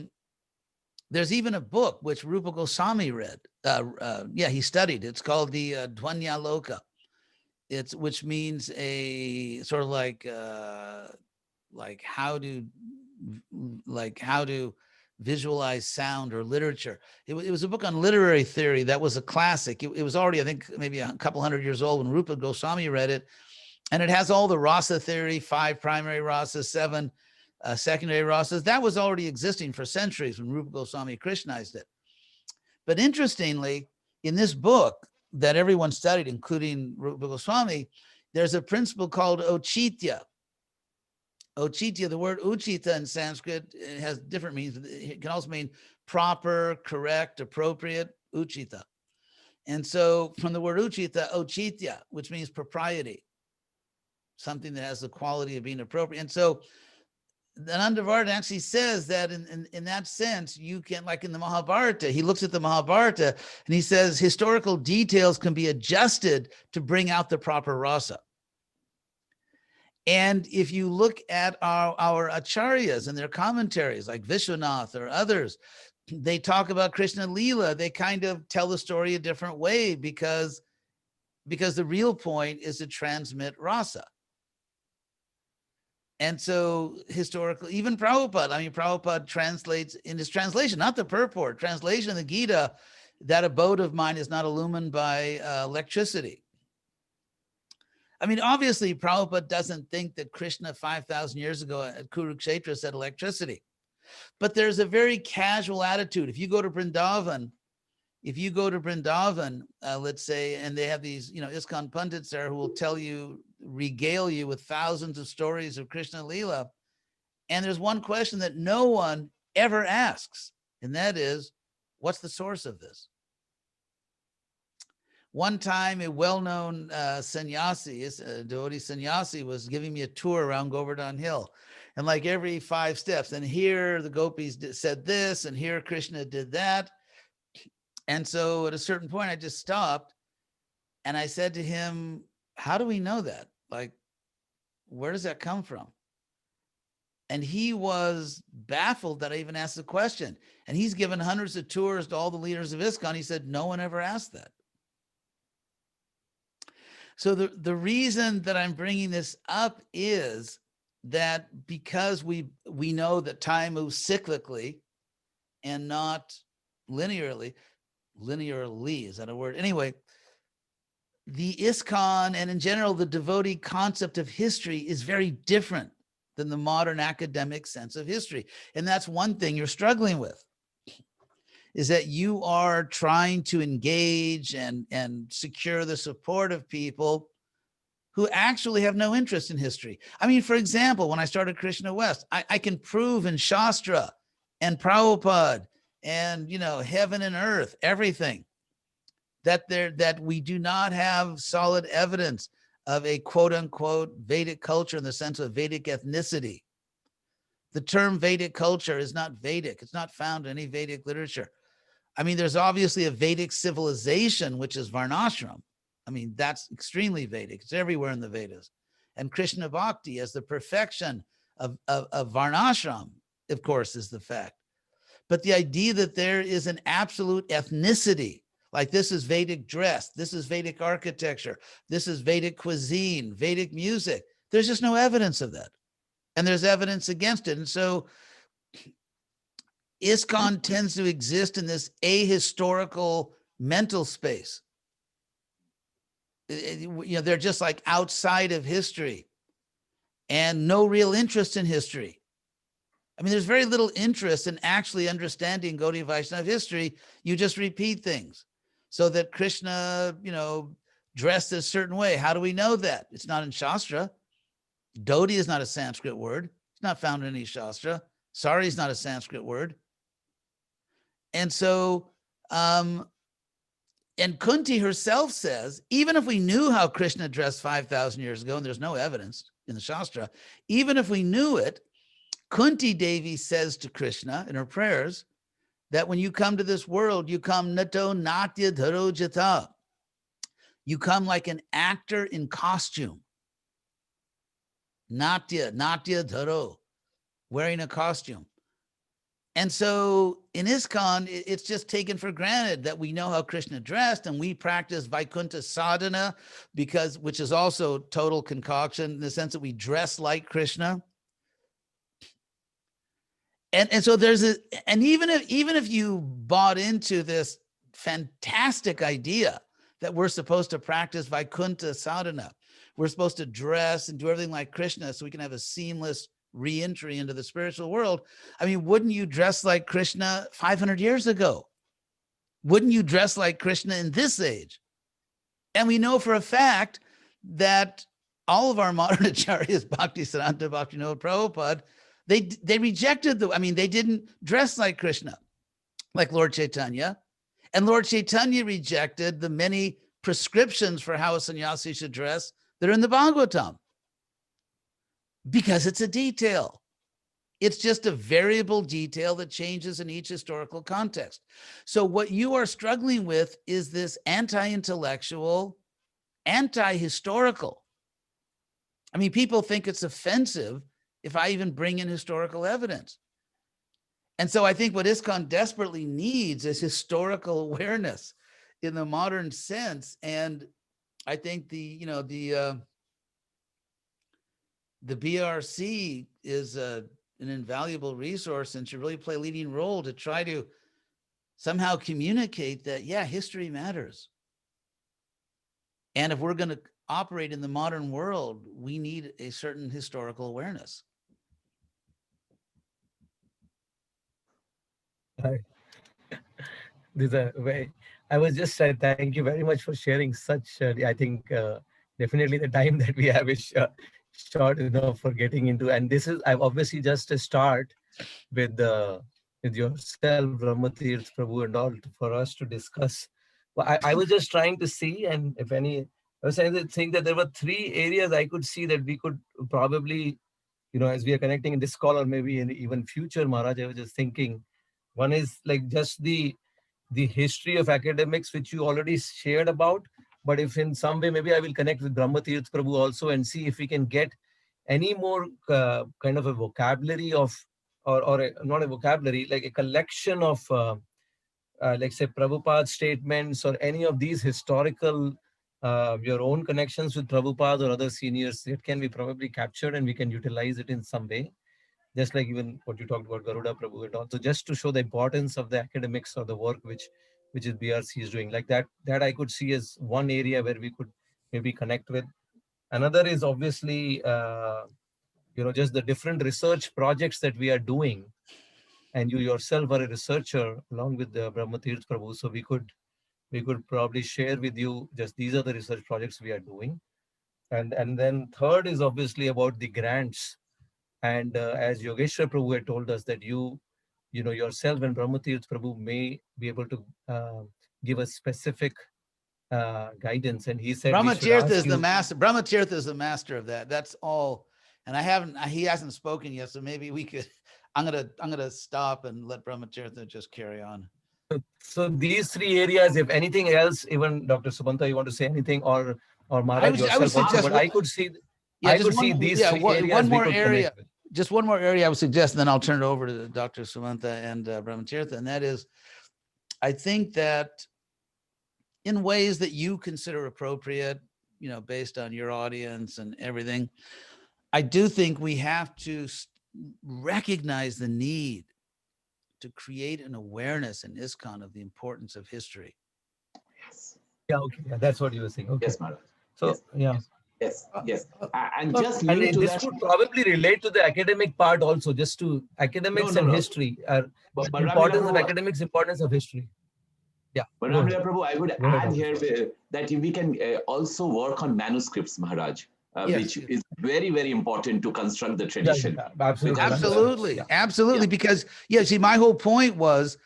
there's even a book which Rupa Goswami read. He studied. It's called the Dvanya Loka. Which means a sort of like how to visualize sound or literature. It was a book on literary theory that was a classic. It was already, I think, maybe a couple hundred years old when Rupa Goswami read it. And it has all the rasa theory, 5 primary rasas, 7 secondary rasas. That was already existing for centuries when Rupa Goswami Krishnized it. But interestingly, in this book that everyone studied, including Rupa Goswami, there's a principle called Ochitya. Ochitya, the word uchita in Sanskrit, it has different meanings. It can also mean proper, correct, appropriate, uchita. And so from the word uchita, ochitya, which means propriety, something that has the quality of being appropriate. And so Anandavardhana actually says that in that sense, you can, like in the Mahabharata, he looks at the Mahabharata and he says historical details can be adjusted to bring out the proper rasa. And if you look at our acharyas and their commentaries, like Vishwanath or others, they talk about Krishna Leela. They kind of tell the story a different way because the real point is to transmit rasa. And so historically, even Prabhupada, I mean, Prabhupada translates in his translation, not the purport, translation of the Gita, that abode of mine is not illumined by electricity. I mean, obviously, Prabhupada doesn't think that Krishna 5,000 years ago at Kurukshetra said electricity. But there's a very casual attitude. If you go to Vrindavan, let's say, and they have these, ISKCON pundits there who will tell you, regale you with thousands of stories of Krishna Leela. And there's one question that no one ever asks, and that is, what's the source of this? One time, a well-known sannyasi, a devotee sannyasi, was giving me a tour around Govardhan Hill. And like every 5 steps, and here the gopis said this, and here Krishna did that. And so at a certain point, I just stopped and I said to him, how do we know that? Like, where does that come from? And he was baffled that I even asked the question. And he's given hundreds of tours to all the leaders of ISKCON. He said, no one ever asked that. So the reason that I'm bringing this up is that because we know that time moves cyclically and not linearly, is that a word? Anyway, the ISKCON and in general, the devotee concept of history is very different than the modern academic sense of history. And that's one thing you're struggling with, is that you are trying to engage and secure the support of people who actually have no interest in history. I mean, for example, when I started Krishna West, I can prove in Shastra and Prabhupada and, heaven and earth, everything, that we do not have solid evidence of a quote unquote Vedic culture in the sense of Vedic ethnicity. The term Vedic culture is not Vedic. It's not found in any Vedic literature. I mean, there's obviously a Vedic civilization, which is Varnashram. I mean, that's extremely Vedic. It's everywhere in the Vedas. And Krishna Bhakti as the perfection of Varnashram, of course, is the fact. But the idea that there is an absolute ethnicity, like this is Vedic dress, this is Vedic architecture, this is Vedic cuisine, Vedic music, there's just no evidence of that. And there's evidence against it. And so ISKCON tends to exist in this ahistorical mental space. They're just like outside of history and no real interest in history. I mean, there's very little interest in actually understanding Gaudiya Vaishnava history. You just repeat things. So that Krishna, dressed a certain way. How do we know that? It's not in Shastra. Dhoti is not a Sanskrit word. It's not found in any Shastra. Sari is not a Sanskrit word. And so, and Kunti herself says, even if we knew how Krishna dressed 5,000 years ago, and there's no evidence in the Shastra, even if we knew it, Kunti Devi says to Krishna in her prayers that when you come to this world, you come nato natya dharo jata. You come like an actor in costume. Natya dharo, wearing a costume. And so in ISKCON, it's just taken for granted that we know how Krishna dressed and we practice Vaikuntha sadhana, which is also total concoction in the sense that we dress like Krishna. And so and even if you bought into this fantastic idea that we're supposed to practice Vaikuntha sadhana, we're supposed to dress and do everything like Krishna so we can have a seamless re-entry into the spiritual world. I mean, wouldn't you dress like Krishna 500 years ago? Wouldn't you dress like Krishna in this age? And we know for a fact that all of our modern acharyas, Bhaktisiddhanta, Bhaktivinoda, Prabhupada, they rejected they didn't dress like Krishna, like Lord Chaitanya. And Lord Chaitanya rejected the many prescriptions for how a sannyasi should dress that are in the Bhagavatam. Because it's a detail. It's just a variable detail that changes in each historical context. So what you are struggling with is this anti-intellectual, anti-historical I mean, people think it's offensive if I even bring in historical evidence. And so I think what ISKCON desperately needs is historical awareness in the modern sense. And I think the BRC is an invaluable resource and should really play a leading role to try to somehow communicate that, yeah, history matters. And if we're going to operate in the modern world, we need a certain historical awareness. I was just saying, thank you very much for sharing such. I think definitely the time that we have is short enough for getting into. And this is obviously just a start with yourself, Brahmatirth Prabhu, and all for us to discuss. Well, I was just trying to see, and if any, I was trying to think that there were 3 areas I could see that we could probably, as we are connecting in this call or maybe in even future, Maharaj, I was just thinking. One is like just the history of academics, which you already shared about. But if in some way, maybe I will connect with Brahmatirth Prabhu also and see if we can get any more kind of a vocabulary of, not a vocabulary, like a collection of, like say Prabhupada's statements or any of these historical, your own connections with Prabhupada or other seniors. It can be probably captured and we can utilize it in some way. Just like even what you talked about Garuda Prabhu and also, just to show the importance of the academics or the work which is BRC is doing, like that I could see as one area where we could maybe connect with. Another is obviously just the different research projects that we are doing, and you yourself are a researcher along with the Brahmatirth Prabhu, so we could probably share with you just these are the research projects we are doing. And then third is obviously about the grants. And as Yogeshwar Prabhu had told us that you yourself and Brahmatirth Prabhu may be able to give us specific guidance. And he said Brahmatirth is the master. Brahmatirth is the master of that. That's all. And he hasn't spoken yet, so maybe we could. I'm gonna stop and let Brahmatirth just carry on. So these 3 areas, if anything else, even Dr. Sumanta, you want to say anything, or Maharaj yourself also, but I could see. Yeah, I could see these 3 areas. One more area. Just one more area I would suggest, and then I'll turn it over to Dr. Sumanta and Brahmatirth, and that is, I think that in ways that you consider appropriate, based on your audience and everything, I do think we have to recognize the need to create an awareness in ISKCON of the importance of history. Yes. Yeah, okay. Yeah, that's what you were saying. Okay. Yes, Maharaj. So, yes. Yeah. Yes. And just linked to this that, would probably relate to the academic part also, just to academics and history. But importance of academics, importance of history. Yeah. But Ramlila Prabhu, I would add here that we can also work on manuscripts, Maharaj, which is very, very important to construct the tradition. Absolutely. Absolutely. Because, see, my whole point was,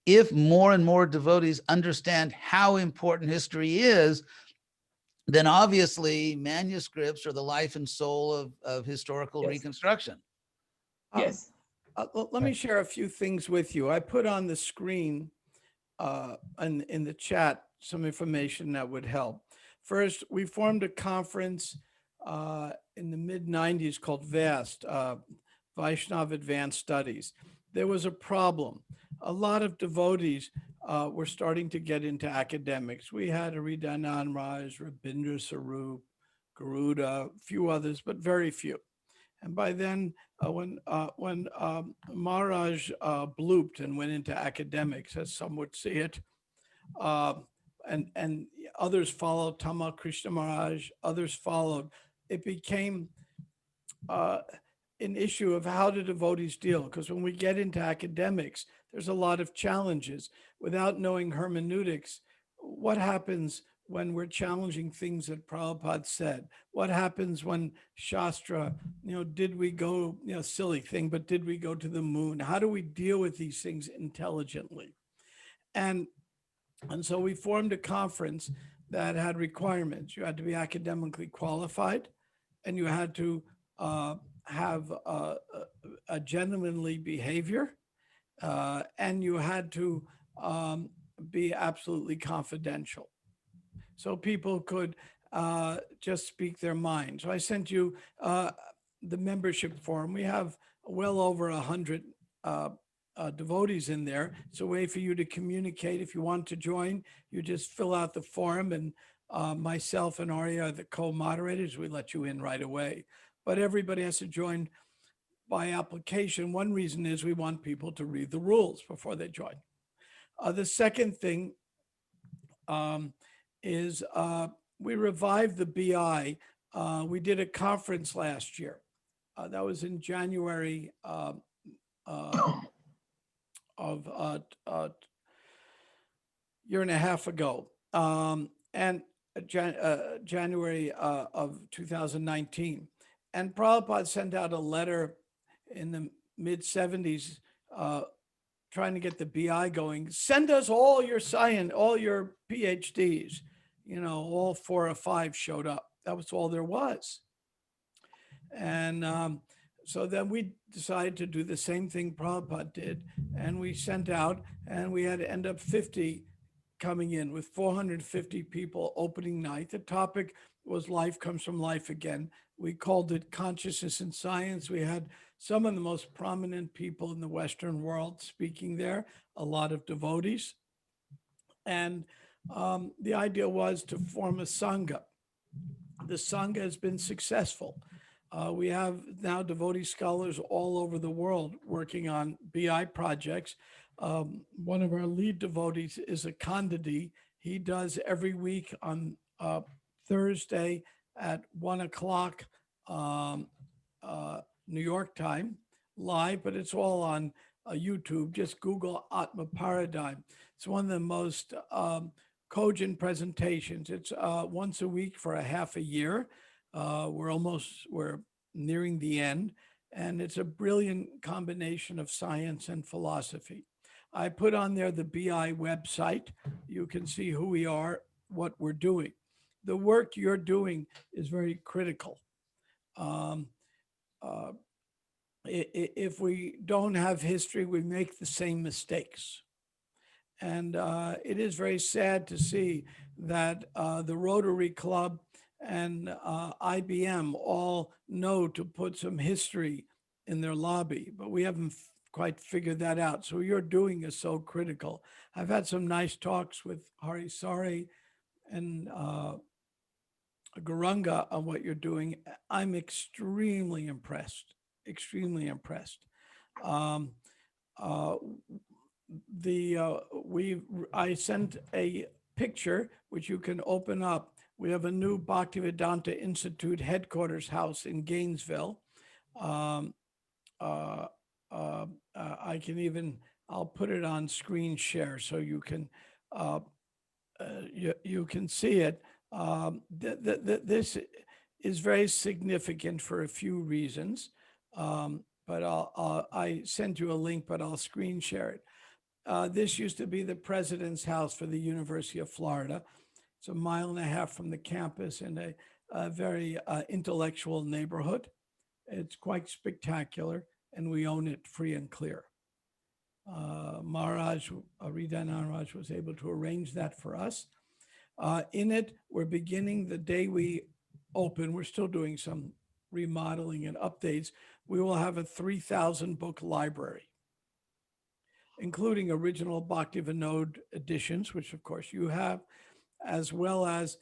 if more and more devotees understand how important history is, then obviously manuscripts are the life and soul of historical reconstruction. Yes. Let me share a few things with you. I put on the screen in the chat some information that would help. First, we formed a conference in the mid-90s called VAST, Vaishnav Advanced Studies. There was a problem. A lot of devotees were starting to get into academics. We had Hridayanand Raj, Rabindra Sarup, Garuda, a few others, but very few. And by then, when Maharaj blooped and went into academics, as some would see it, and others followed, Tamal Krishna Maharaj, others followed, it became an issue of how do devotees deal? Because when we get into academics, there's a lot of challenges. Without knowing hermeneutics, what happens when we're challenging things that Prabhupada said? What happens when Shastra, did we go, silly thing, but did we go to the moon? How do we deal with these things intelligently? And so we formed a conference that had requirements. You had to be academically qualified, and you had to have a gentlemanly behavior, and you had to be absolutely confidential. So people could just speak their mind. So I sent you the membership form. We have well over 100 devotees in there. It's a way for you to communicate. If you want to join, you just fill out the form, and myself and Arya are the co-moderators. We let you in right away. But everybody has to join by application. One reason is we want people to read the rules before they join. The second thing is we revived the BI. We did a conference last year. That was in January of year and a half ago, and January of 2019. And Prabhupada sent out a letter in the mid-70s trying to get the BI going. Send us all your science, all your PhDs. You know, all 4 or 5 showed up. That was all there was. And so then we decided to do the same thing Prabhupada did. And we sent out, and we had to end up 50 coming in with 450 people opening night. The topic was Life Comes from Life Again. We called it Consciousness in Science. We had some of the most prominent people in the Western world speaking there, a lot of devotees. And the idea was to form a Sangha. The Sangha has been successful. We have now devotee scholars all over the world working on BI projects. One of our lead devotees is a Kandidi. He does every week on Thursday at 1 o'clock New York time, live, but it's all on YouTube. Just Google Atma Paradigm. It's one of the most cogent presentations. It's once a week for a half a year. We're nearing the end, and it's a brilliant combination of science and philosophy. I put on there the BI website. You can see who we are, what we're doing. The work you're doing is very critical. If we don't have history, we make the same mistakes. And it is very sad to see that the Rotary Club and IBM all know to put some history in their lobby, but we haven't quite figured that out. So what you're doing is so critical. I've had some nice talks with Hari Sari and Garanga on what you're doing. I'm extremely impressed, extremely impressed. I sent a picture which you can open up. We have a new Bhaktivedanta Institute headquarters house in Gainesville. I can even, I'll put it on screen share so you can you can see it. This is very significant for a few reasons, but I sent you a link, but I'll screen share it. This used to be the president's house for the University of Florida. It's a mile and a half from the campus in a very intellectual neighborhood. It's quite spectacular, and we own it free and clear. Maharaj, Ridan Maharaj was able to arrange that for us. In it, we're beginning the day we open. We're still doing some remodeling and updates. We will have a 3,000 book library, including original Bhaktivedanta editions, which of course you have, as well as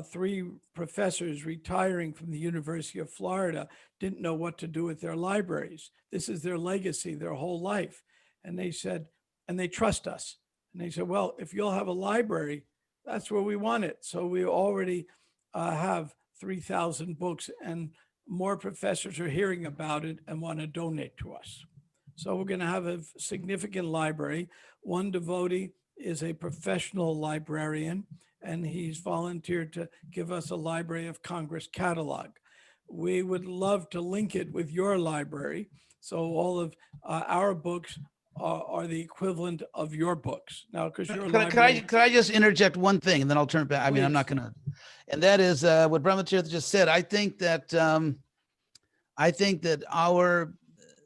3 professors retiring from the University of Florida didn't know what to do with their libraries. This is their legacy, their whole life. And they said, and they trust us. And they said, well, if you'll have a library, that's where we want it. So we already have 3,000 books, and more professors are hearing about it and want to donate to us. So we're going to have a significant library. One devotee is a professional librarian, and he's volunteered to give us a Library of Congress catalog. We would love to link it with your library, so all of our books are the equivalent of your books. Now, because your library... Could I just interject one thing, and then I'll turn it back? I mean, I'm not going to... And that is what Brahmatirtha just said. I think that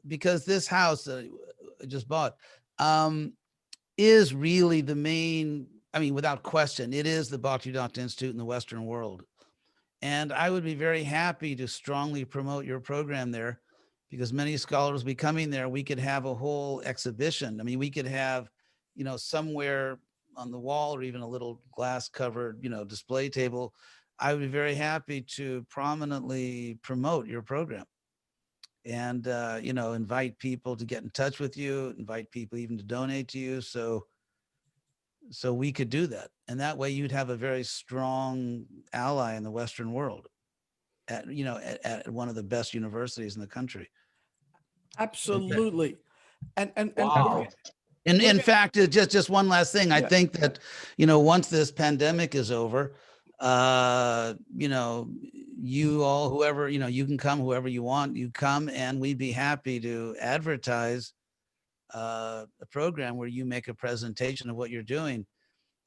because this house I just bought is really the main I mean, without question, it is the Bhaktivedanta Institute in the Western world. And I would be very happy to strongly promote your program there, because many scholars will be coming there. We could have a whole exhibition. I mean, we could have, somewhere on the wall, or even a little glass covered, display table. I would be very happy to prominently promote your program and, invite people to get in touch with you, invite people even to donate to you. So we could do that. And that way you'd have a very strong ally in the Western world at one of the best universities in the country. Absolutely. And Wow. In fact, just one last thing. I think that, once this pandemic is over, you all, whoever, you can come, whoever you want, you come, and we'd be happy to advertise a program where you make a presentation of what you're doing.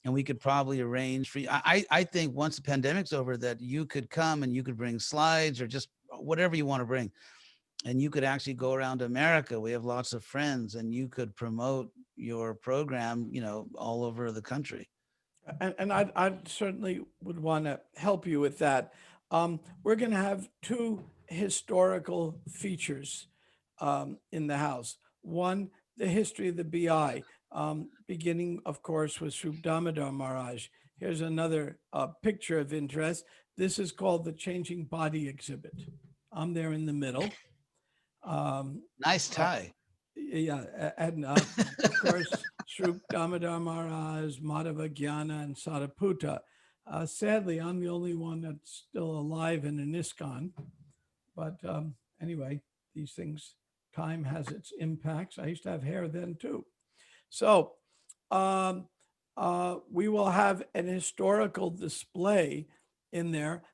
And we could probably arrange for you. I think once the pandemic's over, that you could come and you could bring slides or just whatever you want to bring. And you could actually go around America. We have lots of friends, and you could promote your program, all over the country. And I certainly would want to help you with that. We're going to have two historical features in the house. One, the history of the BI, beginning, of course, with Sri Damodar Maharaj. Here's another picture of interest. This is called the Changing Body exhibit. I'm there in the middle. Nice tie. And of course, Sri Damodar Maharaj, Madhava Gyana, and Sariputta. Sadly, I'm the only one that's still alive in an ISKCON. But anyway, these things, time has its impacts. I used to have hair then too. So we will have an historical display in there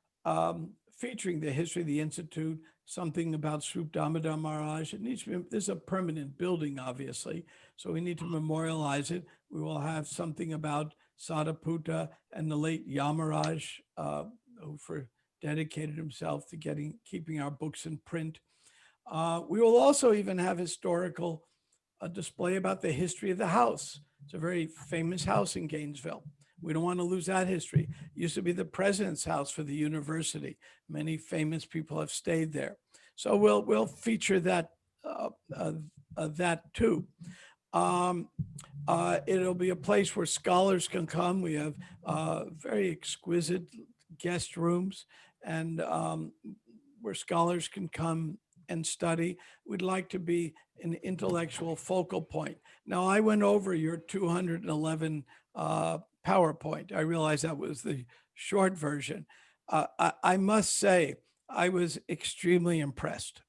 featuring the history of the Institute, something about Sri Damodar Maharaj. It needs to be, this is a permanent building, obviously, so we need to memorialize it. We will have something about Sariputta and the late Yamaraj, who dedicated himself to keeping our books in print. We will also even have historical display about the history of the house. It's a very famous house in Gainesville. We don't want to lose that history. It used to be the president's house for the university. Many famous people have stayed there. So we'll feature that that too. It'll be a place where scholars can come. We have very exquisite guest rooms, and where scholars can come and study. We'd like to be an intellectual focal point. Now, I went over your 211 PowerPoint. I realized that was the short version. I must say, I was extremely impressed.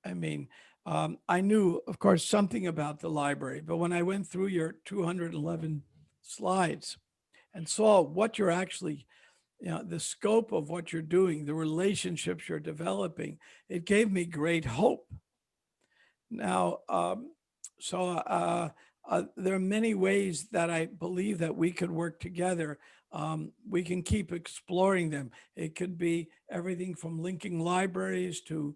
I mean, I knew, of course, something about the library, but when I went through your 211 slides and saw what you're actually, the scope of what you're doing, the relationships you're developing, it gave me great hope. Now, there are many ways that I believe that we could work together. We can keep exploring them. It could be everything from linking libraries to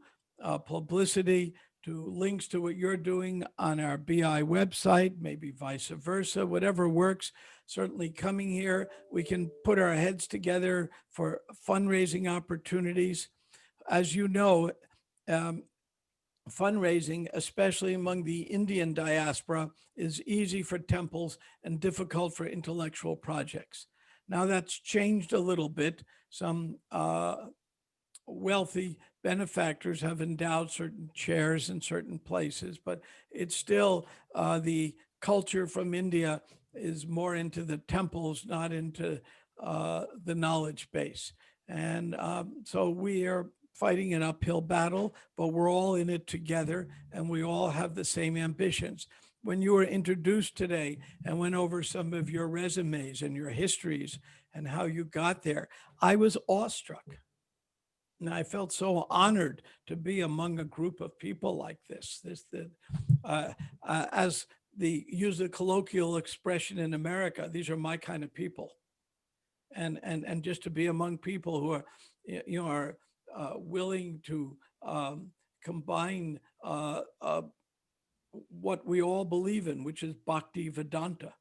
publicity, to links to what you're doing on our BI website, maybe vice versa, whatever works. Certainly coming here, we can put our heads together for fundraising opportunities. As you know, fundraising, especially among the Indian diaspora, is easy for temples and difficult for intellectual projects. Now that's changed a little bit. Some wealthy benefactors have endowed certain chairs in certain places, but it's still the culture from India is more into the temples, not into the knowledge base. And so we are fighting an uphill battle, but we're all in it together, and we all have the same ambitions. When you were introduced today and went over some of your resumes and your histories and how you got there, I was awestruck. And I felt so honored to be among a group of people like this. As use the colloquial expression in America, these are my kind of people. And just to be among people who are willing to combine what we all believe in, which is Bhaktivedanta.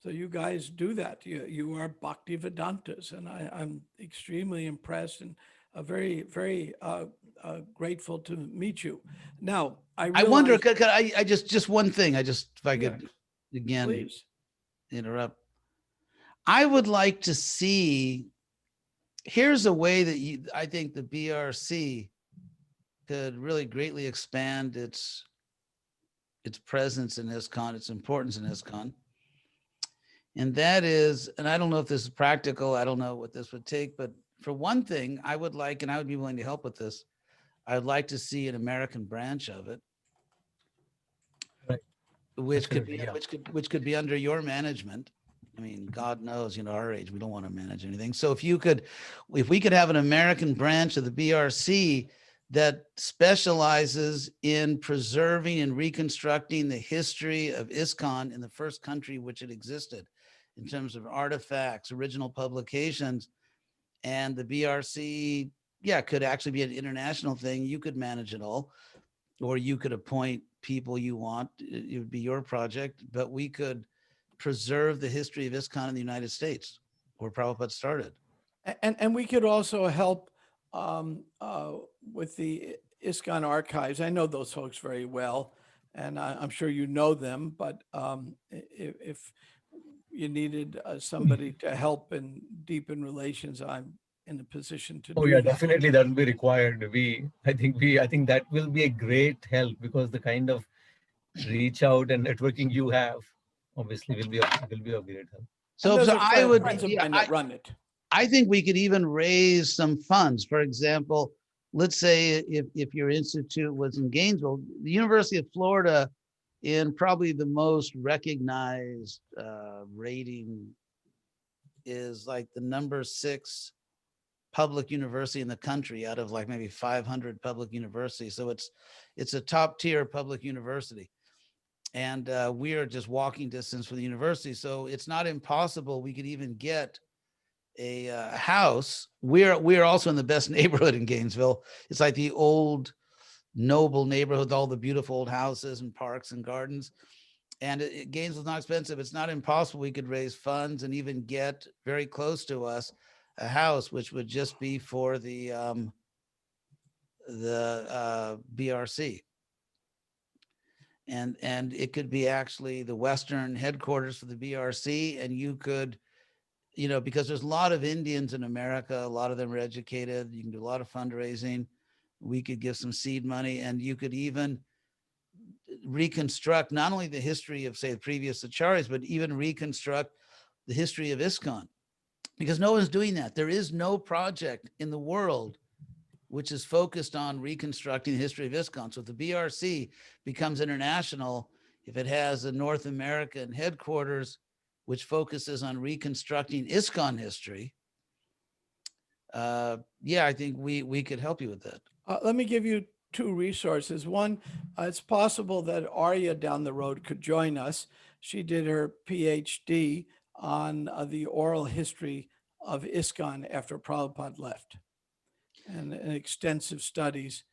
So you guys do that. You are Bhaktivedantas, and I'm extremely impressed and very, very grateful to meet you. Now, I wonder, could I just one thing, if I could again, please interrupt. I would like to see, here's a way that I think the BRC could really greatly expand its presence in ISKCON, its importance in ISKCON. And that is, and I don't know if this is practical, I don't know what this would take, but for one thing, I would like, and I would be willing to help with this, I would like to see an American branch of it, Right. which could be under your management. I mean, God knows, our age, we don't want to manage anything. So if we could have an American branch of the BRC that specializes in preserving and reconstructing the history of ISKCON in the first country which it existed, in terms of artifacts, original publications, and the BRC, could actually be an international thing. You could manage it all, or you could appoint people you want. It would be your project, but we could preserve the history of ISKCON in the United States, where Prabhupada started. And we could also help with the ISKCON archives. I know those folks very well, and I'm sure you know them, but if you needed somebody to help and deepen relations, I'm in a position to do that. Definitely that will be required. I think that will be a great help, because the kind of reach out and networking you have obviously will be of great help. So I would run it. I think we could even raise some funds. For example, let's say if your institute was in Gainesville, the University of Florida, in probably the most recognized rating, is like the number 6 public university in the country out of like maybe 500 public universities. So it's a top tier public university. And we are just walking distance from the university. So it's not impossible. We could even get a house. We're also in the best neighborhood in Gainesville. It's like the old noble neighborhood with all the beautiful old houses and parks and gardens. And Gainesville's not expensive. It's not impossible. We could raise funds and even get very close to us a house, which would just be for the BRC. And it could be actually the Western headquarters for the BRC. And you could, because there's a lot of Indians in America, a lot of them are educated. You can do a lot of fundraising. We could give some seed money, and you could even reconstruct not only the history of, say, the previous acharyas, but even reconstruct the history of ISKCON, because no one's doing that. There is no project in the world which is focused on reconstructing the history of ISKCON. So if the BRC becomes international, if it has a North American headquarters which focuses on reconstructing ISKCON history, I think we could help you with that. Let me give you 2 resources. One, it's possible that Arya down the road could join us. She did her PhD on the oral history of ISKCON after Prabhupada left, and extensive studies.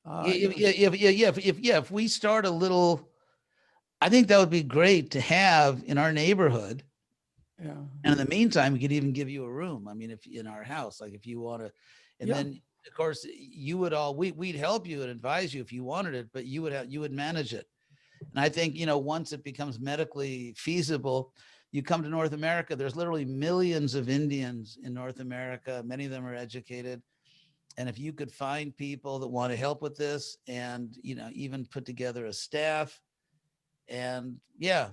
If we start a little, I think that would be great to have in our neighborhood. Yeah. And in the meantime, we could even give you a room. I mean, if in our house, like if you want to, and then of course you would we'd help you and advise you if you wanted it, but you would manage it. And I think, once it becomes medically feasible, you come to North America, there's literally millions of Indians in North America. Many of them are educated. And if you could find people that want to help with this and, even put together a staff, and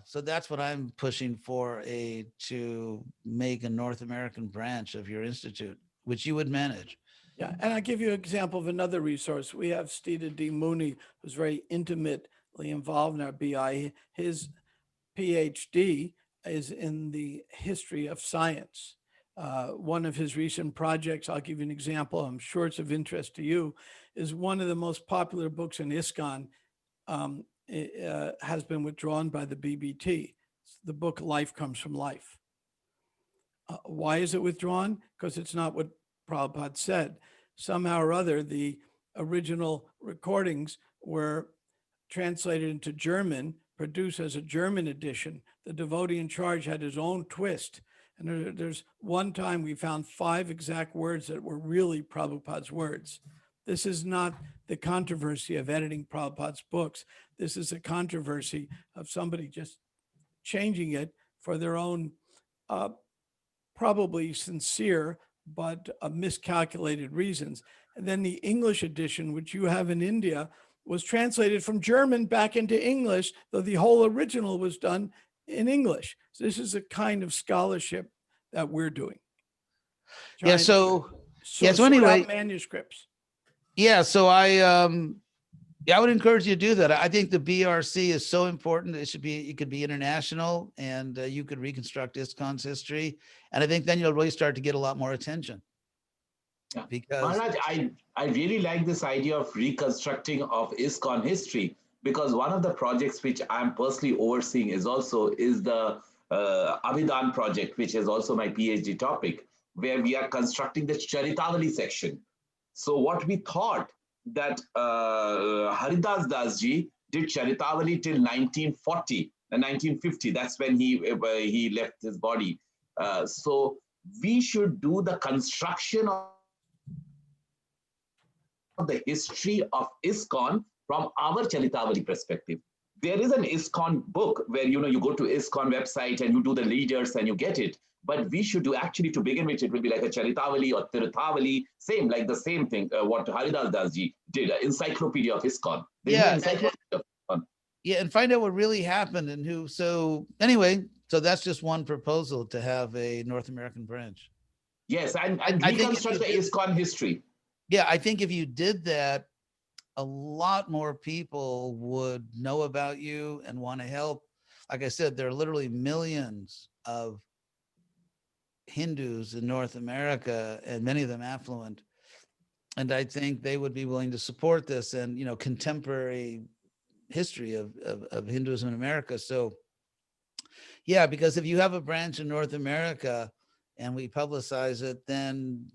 so that's what I'm pushing for, to make a North American branch of your institute, which you would manage. Yeah, and I'll give you an example of another resource. We have Stita D. Mooney, who's very intimately involved in our BI. His PhD is in the history of science. One of his recent projects, I'll give you an example, I'm sure it's of interest to you, is one of the most popular books in ISKCON. It has been withdrawn by the BBT. It's the book Life Comes from Life. Why is it withdrawn? Because it's not what Prabhupada said. Somehow or other, the original recordings were translated into German produce as a German edition. The devotee in charge had his own twist. And there's one time we found 5 exact words that were really Prabhupada's words. This is not the controversy of editing Prabhupada's books. This is a controversy of somebody just changing it for their own probably sincere but miscalculated reasons. And then the English edition, which you have in India, was translated from German back into English, though the whole original was done in English. So this is a kind of scholarship that we're doing. Yeah. So anyway, manuscripts. Yeah. So I would encourage you to do that. I think the BRC is so important. It could be international, and you could reconstruct ISKCON's history. And I think then you'll really start to get a lot more attention. Yeah. Because Maharaj, I really like this idea of reconstructing of ISKCON history, because one of the projects which I'm personally overseeing is the Abhidan project, which is also my PhD topic, where we are constructing the Charitavali section. So what we thought that Haridas Dasji did Charitavali till 1940 and 1950. That's when he left his body. So we should do the construction of the history of ISKCON from our Charitavali perspective. There is an ISKCON book where you go to ISKCON website and you do the leaders and you get it. But we should do, actually, to begin with, it will be like a Charitavali or Tiruthavali, the same thing, what Haridas Dasji did, an encyclopedia of ISKCON. Yeah, and find out what really happened and who. So anyway, so that's just one proposal, to have a North American branch. Yes, and reconstruct the ISKCON history. Yeah, I think if you did that, a lot more people would know about you and want to help. Like I said, there are literally millions of Hindus in North America, and many of them affluent. And I think they would be willing to support this and, contemporary history of Hinduism in America. So, yeah, because if you have a branch in North America and we publicize it, then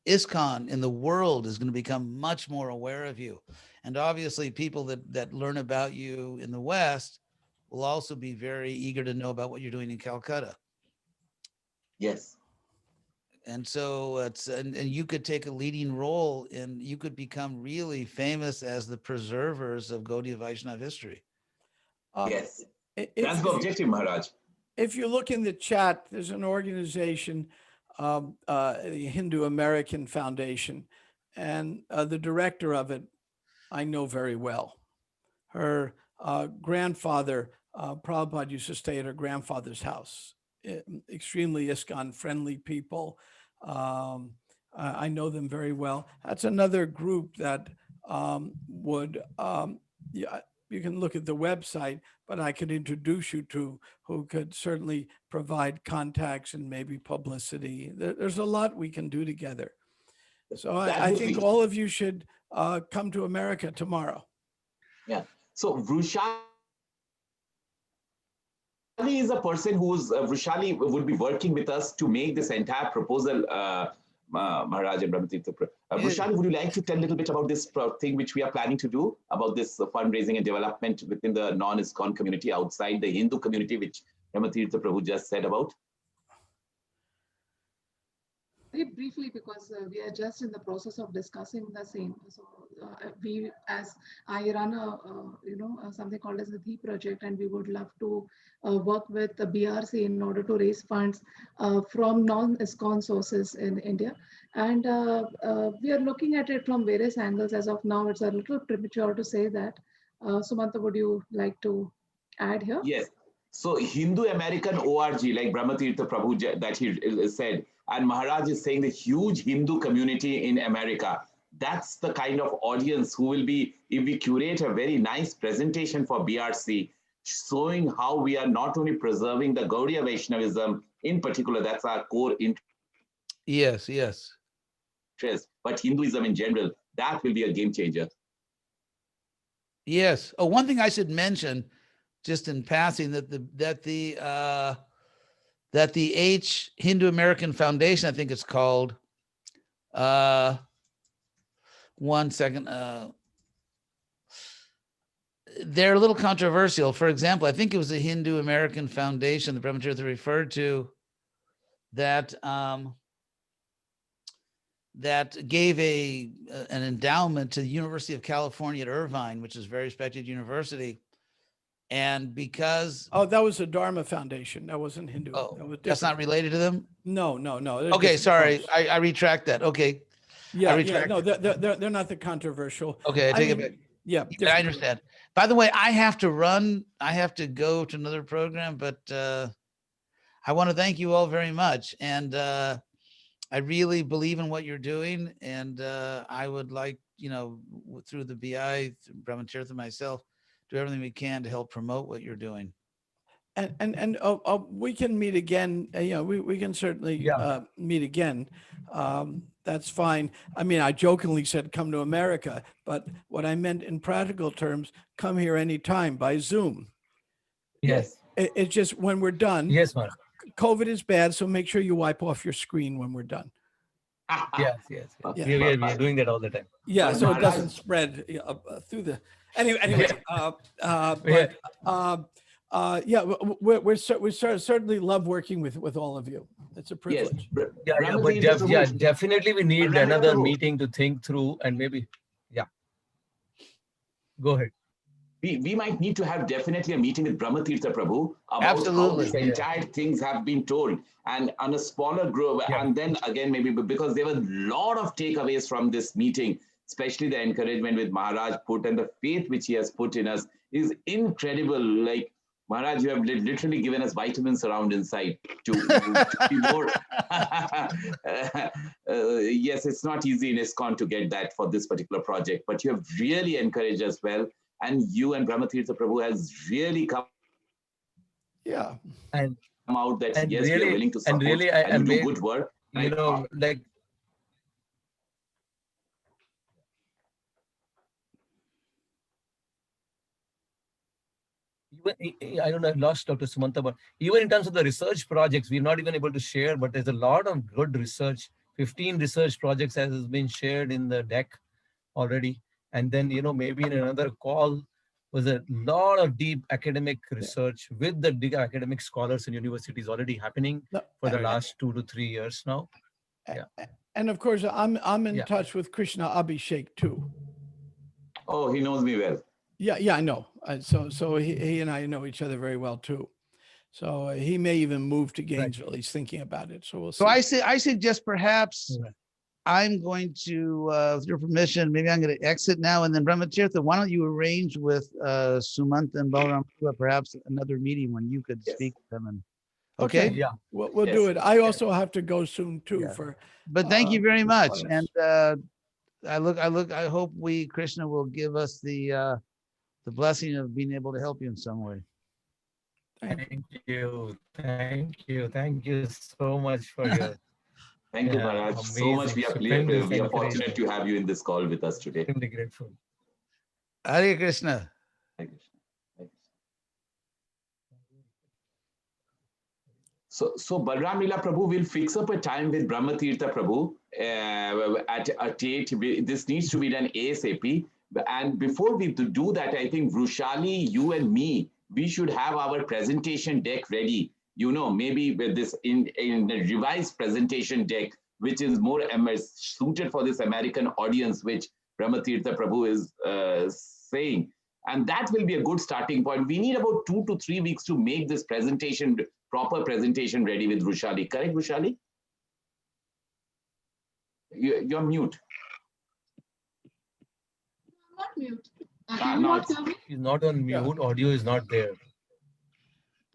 ISKCON in the world is going to become much more aware of you. And obviously people that learn about you in the West will also be very eager to know about what you're doing in Calcutta. Yes. And so and you could take a leading role, and you could become really famous as the preservers of Gaudiya Vaishnava history. Yes. That's the objective, Maharaj. If you look in the chat, there's an organization, the Hindu American Foundation, and the director of it, I know very well. Her grandfather, Prabhupada, used to stay at her grandfather's house. Extremely ISKCON friendly people. I know them very well. That's another group that you can look at the website, but I could introduce you to, who could certainly provide contacts and maybe publicity. There's a lot we can do together. So I think all of you should come to America tomorrow. Yeah. So Vaishali is a person who's, Vaishali would be working with us to make this entire proposal, Maharaj and Brahmatirtha. Vaishali, would you like to tell a little bit about this thing which we are planning to do about this fundraising and development within the non-ISKCON community, outside the Hindu community, which Brahmatirtha Prabhu just said about? Very briefly, because we are just in the process of discussing the same. So I run something called as the THE project, and we would love to work with the BRC in order to raise funds from non-ISKCON sources in India. And we are looking at it from various angles. As of now, it's a little premature to say that. Sumanth, would you like to add here? Yes. So Hindu American ORG, like Brahmatirtha Prabhu that he said, and Maharaj is saying the huge Hindu community in America. That's the kind of audience who will be, if we curate a very nice presentation for BRC, showing how we are not only preserving the Gaudiya Vaishnavism in particular, that's our core interest. Yes. But Hinduism in general, that will be a game changer. Yes. Oh, one thing I should mention, just in passing, that the H Hindu American Foundation, I think it's called. One second. they're a little controversial. For example, I think it was the Hindu American Foundation that Brahmatirtha referred to that that gave an endowment to the University of California at Irvine, which is a very respected university. And because that was the Dharma Foundation. That wasn't Hindu. That's not related to them. No. Okay, sorry, I retract that. Okay. Yeah, no, they're not the controversial. Okay, I take it back. Yeah, I understand. By the way, I have to run. I have to go to another program, but I want to thank you all very much. And I really believe in what you're doing. And I would like, through the BI, Brahmatirtha, myself, do everything we can to help promote what you're doing. And we can meet again. We can certainly meet again. That's fine. I mean, I jokingly said, come to America, but what I meant in practical terms, come here anytime by Zoom. Yes. It's just when we're done. Yes, Maharaj. COVID is bad, so make sure you wipe off your screen when we're done. Yes. We are doing that all the time. Yeah, so it doesn't spread through the. Anyway. We certainly love working with all of you. It's a privilege. Yes. But definitely we need another meeting to think through, and maybe, go ahead. We might need to have definitely a meeting with Brahmatirtha Prabhu about Absolutely. how these entire things have been told, and on a smaller group. And then again, maybe because there were a lot of takeaways from this meeting, especially the encouragement with Maharaj put and the faith which he has put in us is incredible. Like, Maharaj, you have literally given us vitamins around inside to be more. Yes, it's not easy in ISKCON to get that for this particular project, but you have really encouraged us well. And you and Brahmatirtha Prabhu has really come and out that yes, really, we are willing to support and do good work. I don't know, I've lost Dr. Sumantha, but even in terms of the research projects, we're not even able to share, but there's a lot of good research. 15 research projects has been shared in the deck already. And then, maybe in another call was a lot of deep academic research with the big academic scholars and universities already happening for the last 2 to 3 years now. And of course, I'm in touch with Krishna Abhishek too. Oh, he knows me well. Yeah, I know. So he and I know each other very well too. So he may even move to Gainesville. He's thinking about it. So we'll see. So I suggest perhaps I'm going to, with your permission, maybe I'm going to exit now, and then Brahmatirtha, why don't you arrange with Sumanth and Balaram perhaps another meeting when you could speak to them? And okay, Yeah, we'll do it. I also have to go soon too. But thank you very much, and I hope Krishna will give us the blessing of being able to help you in some way. Thank you so much for your. Thank you, Maharaj. So much we are fortunate to have you in this call with us today. Extremely grateful. Hare Krishna. Hare Krishna. So Balram Lila Prabhu will fix up a time with Brahmatirtha Prabhu at a date. This needs to be done ASAP. And before we do that, I think Vaishali, you and me, we should have our presentation deck ready. Maybe with this in the revised presentation deck, which is more suited for this American audience, which Brahmatirtha Prabhu is saying. And that will be a good starting point. We need about 2 to 3 weeks to make this proper presentation ready with Vaishali. Correct, Vaishali? You're mute. I'm not mute. He's not on mute. Audio is not there.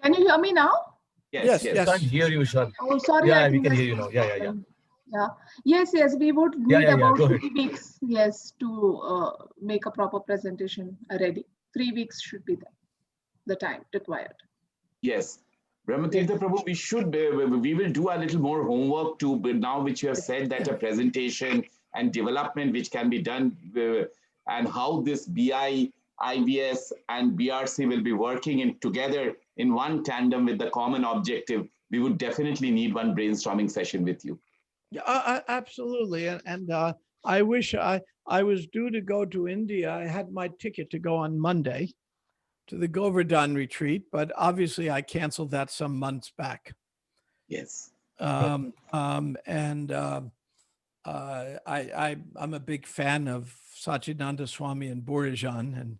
Can you hear me now? Yes. I can't hear you, Vishal. Oh, sorry. Yeah, we can hear you now. Yeah. Yes, we would need about Go 3 weeks, to make a proper presentation ready. 3 weeks should be the time required. Yes. Brahmatirtha Prabhu, we will do a little more homework too, but now which you have said that a presentation and development which can be done and how this BI, IBS and BRC will be working together in one tandem with the common objective, we would definitely need one brainstorming session with you. Yeah, absolutely. And I wish I was due to go to India. I had my ticket to go on Monday. to the Govardhan retreat, but obviously I canceled that some months back. Yes. I'm a big fan of Satchidananda Swami and Borijan, and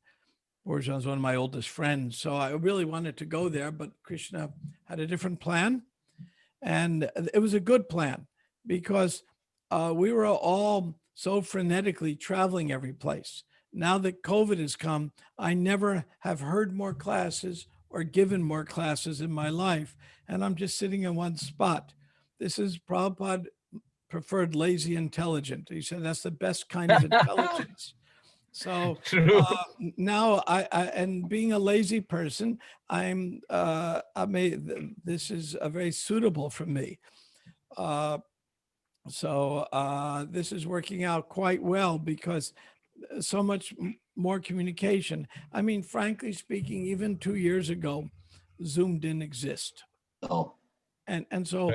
Borijan's one of my oldest friends. So I really wanted to go there, but Krishna had a different plan. And it was a good plan because we were all so frenetically traveling every place. Now that COVID has come, I never have heard more classes or given more classes in my life. And I'm just sitting in one spot. This is Prabhupada preferred lazy intelligent. He said that's the best kind of intelligence. So now and being a lazy person, this is very suitable for me. This is working out quite well because so much more communication. I mean, frankly speaking, even 2 years ago, Zoom didn't exist. Oh. And so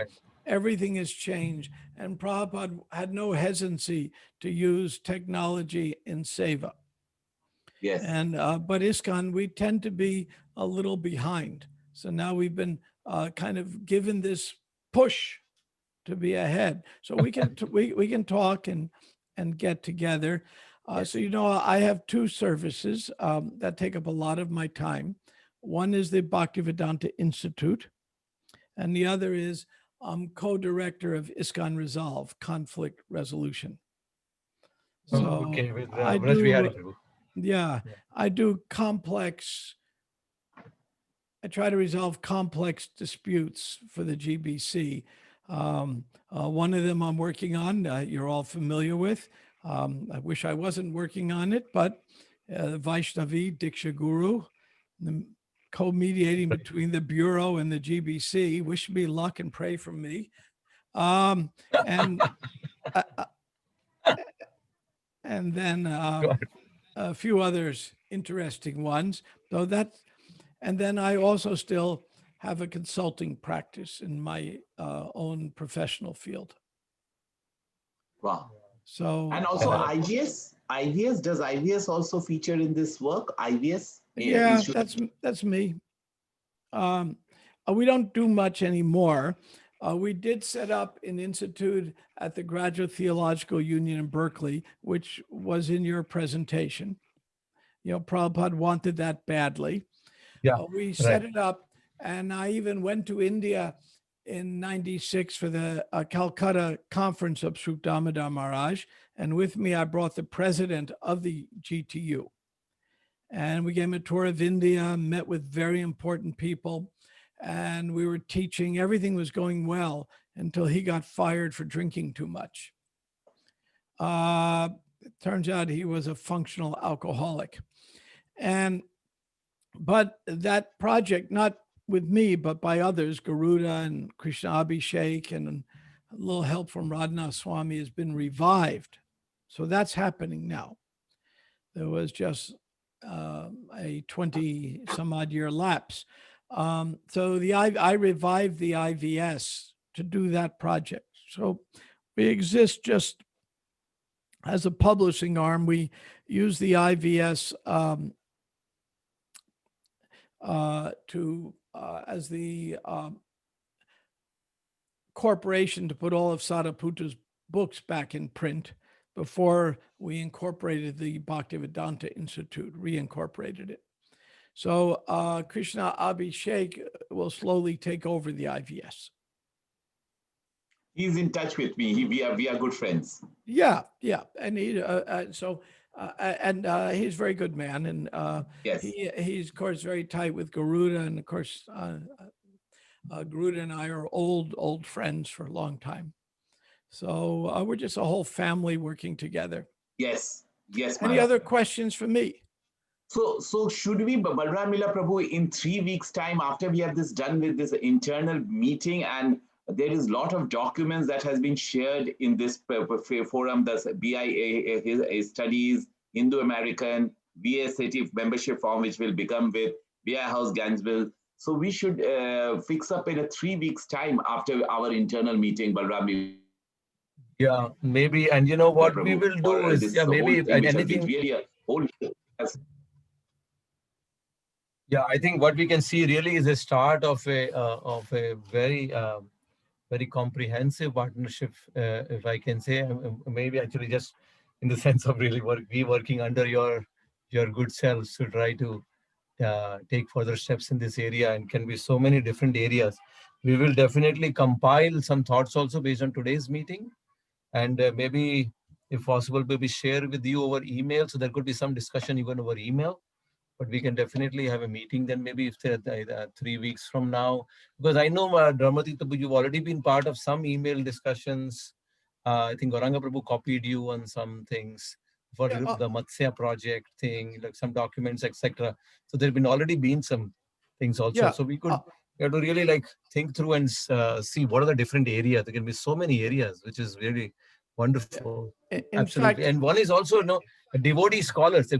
everything has changed. And Prabhupada had no hesitancy to use technology in seva. Yes. And but ISKCON, we tend to be a little behind. So now we've been kind of given this push to be ahead. So we can we can talk and get together. So I have two services that take up a lot of my time. One is the Bhaktivedanta Institute, and the other is I'm co-director of ISKCON Resolve, conflict resolution. So okay, with I do complex. I try to resolve complex disputes for the GBC. One of them I'm working on, you're all familiar with. I wish I wasn't working on it, but Vaishnavi Diksha Guru, co-mediating between the Bureau and the GBC. Wish me luck and pray for me. And then a few others interesting ones. And then I also still have a consulting practice in my own professional field. Wow. So and also IVS. Does IVS also feature in this work? IVS? Yeah, that's me. We don't do much anymore. We did set up an institute at the Graduate Theological Union in Berkeley, which was in your presentation. Prabhupada wanted that badly. Yeah, we set it up, and I even went to India in '96 for the Calcutta conference of Sri Damodar Maharaj. And with me, I brought the president of the GTU. And we gave him a tour of India, met with very important people, and we were teaching. Everything was going well until he got fired for drinking too much. It turns out he was a functional alcoholic. But that project, not with me, but by others, Garuda and Krishna Abhishek and a little help from Radhanath Swami, has been revived. So that's happening now. There was just a 20 some odd year lapse. So I revived the IVS to do that project. So we exist just as a publishing arm. We use the IVS as the corporation to put all of Sariputa's books back in print before we incorporated the Bhaktivedanta Institute, reincorporated it. So Krishna Abhishek will slowly take over the IVS. He's in touch with me. We are good friends. Yeah, and he he's a very good man, and yes, he's of course very tight with Garuda, and of course Garuda and I are old friends for a long time. So we're just a whole family working together. Yes. Any other questions for me? So should we, Balram Lila Prabhu, in 3 weeks' time, after we have this done with this internal meeting, and there is a lot of documents that has been shared in this forum, the BIA studies, Indo-American, VSAT membership form, which will become with BI House Gainesville. So we should fix up in a 3 weeks' time after our internal meeting, Balram. Yeah, maybe. And you know what we will do is, maybe anything. Really a whole Yeah, I think what we can see really is a start of a very comprehensive partnership, if I can say. Maybe actually just in the sense of really working under your good selves to try to take further steps in this area, and can be so many different areas. We will definitely compile some thoughts also based on today's meeting, and maybe if possible maybe share with you over email, so there could be some discussion even over email. But we can definitely have a meeting then, maybe if 3 weeks from now, because I know Dharmati, you've already been part of some email discussions. I think Gauranga Prabhu copied you on some things for Yeah, the Matsya project thing, like some documents, etc. So there have been already been some things also. yeah. So we could have to really like think through and see what are the different areas. There can be so many areas, which is really wonderful. In Absolutely. fact, And one is also, devotee scholars, a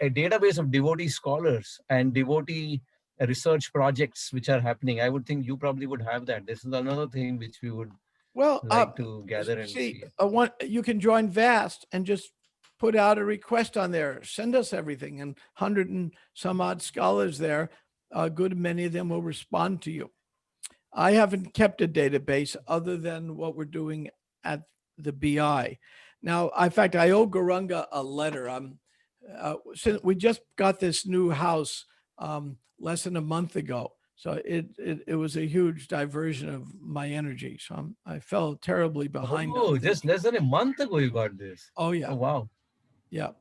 database of devotee scholars and devotee research projects which are happening. I would think you probably would have that. This is another thing which we would well, like to gather and see, see. you can join VAST and just put out a request on there. Send us everything, and 100 and some odd scholars there. A good many of them will respond to you. I haven't kept a database other than what we're doing at the BI. Now, in fact, I owe Gauranga a letter. Since we just got this new house less than a month ago, so it was a huge diversion of my energy. So I fell terribly behind. Oh, just less than a month ago you got this. Oh yeah. Oh, wow. Yeah.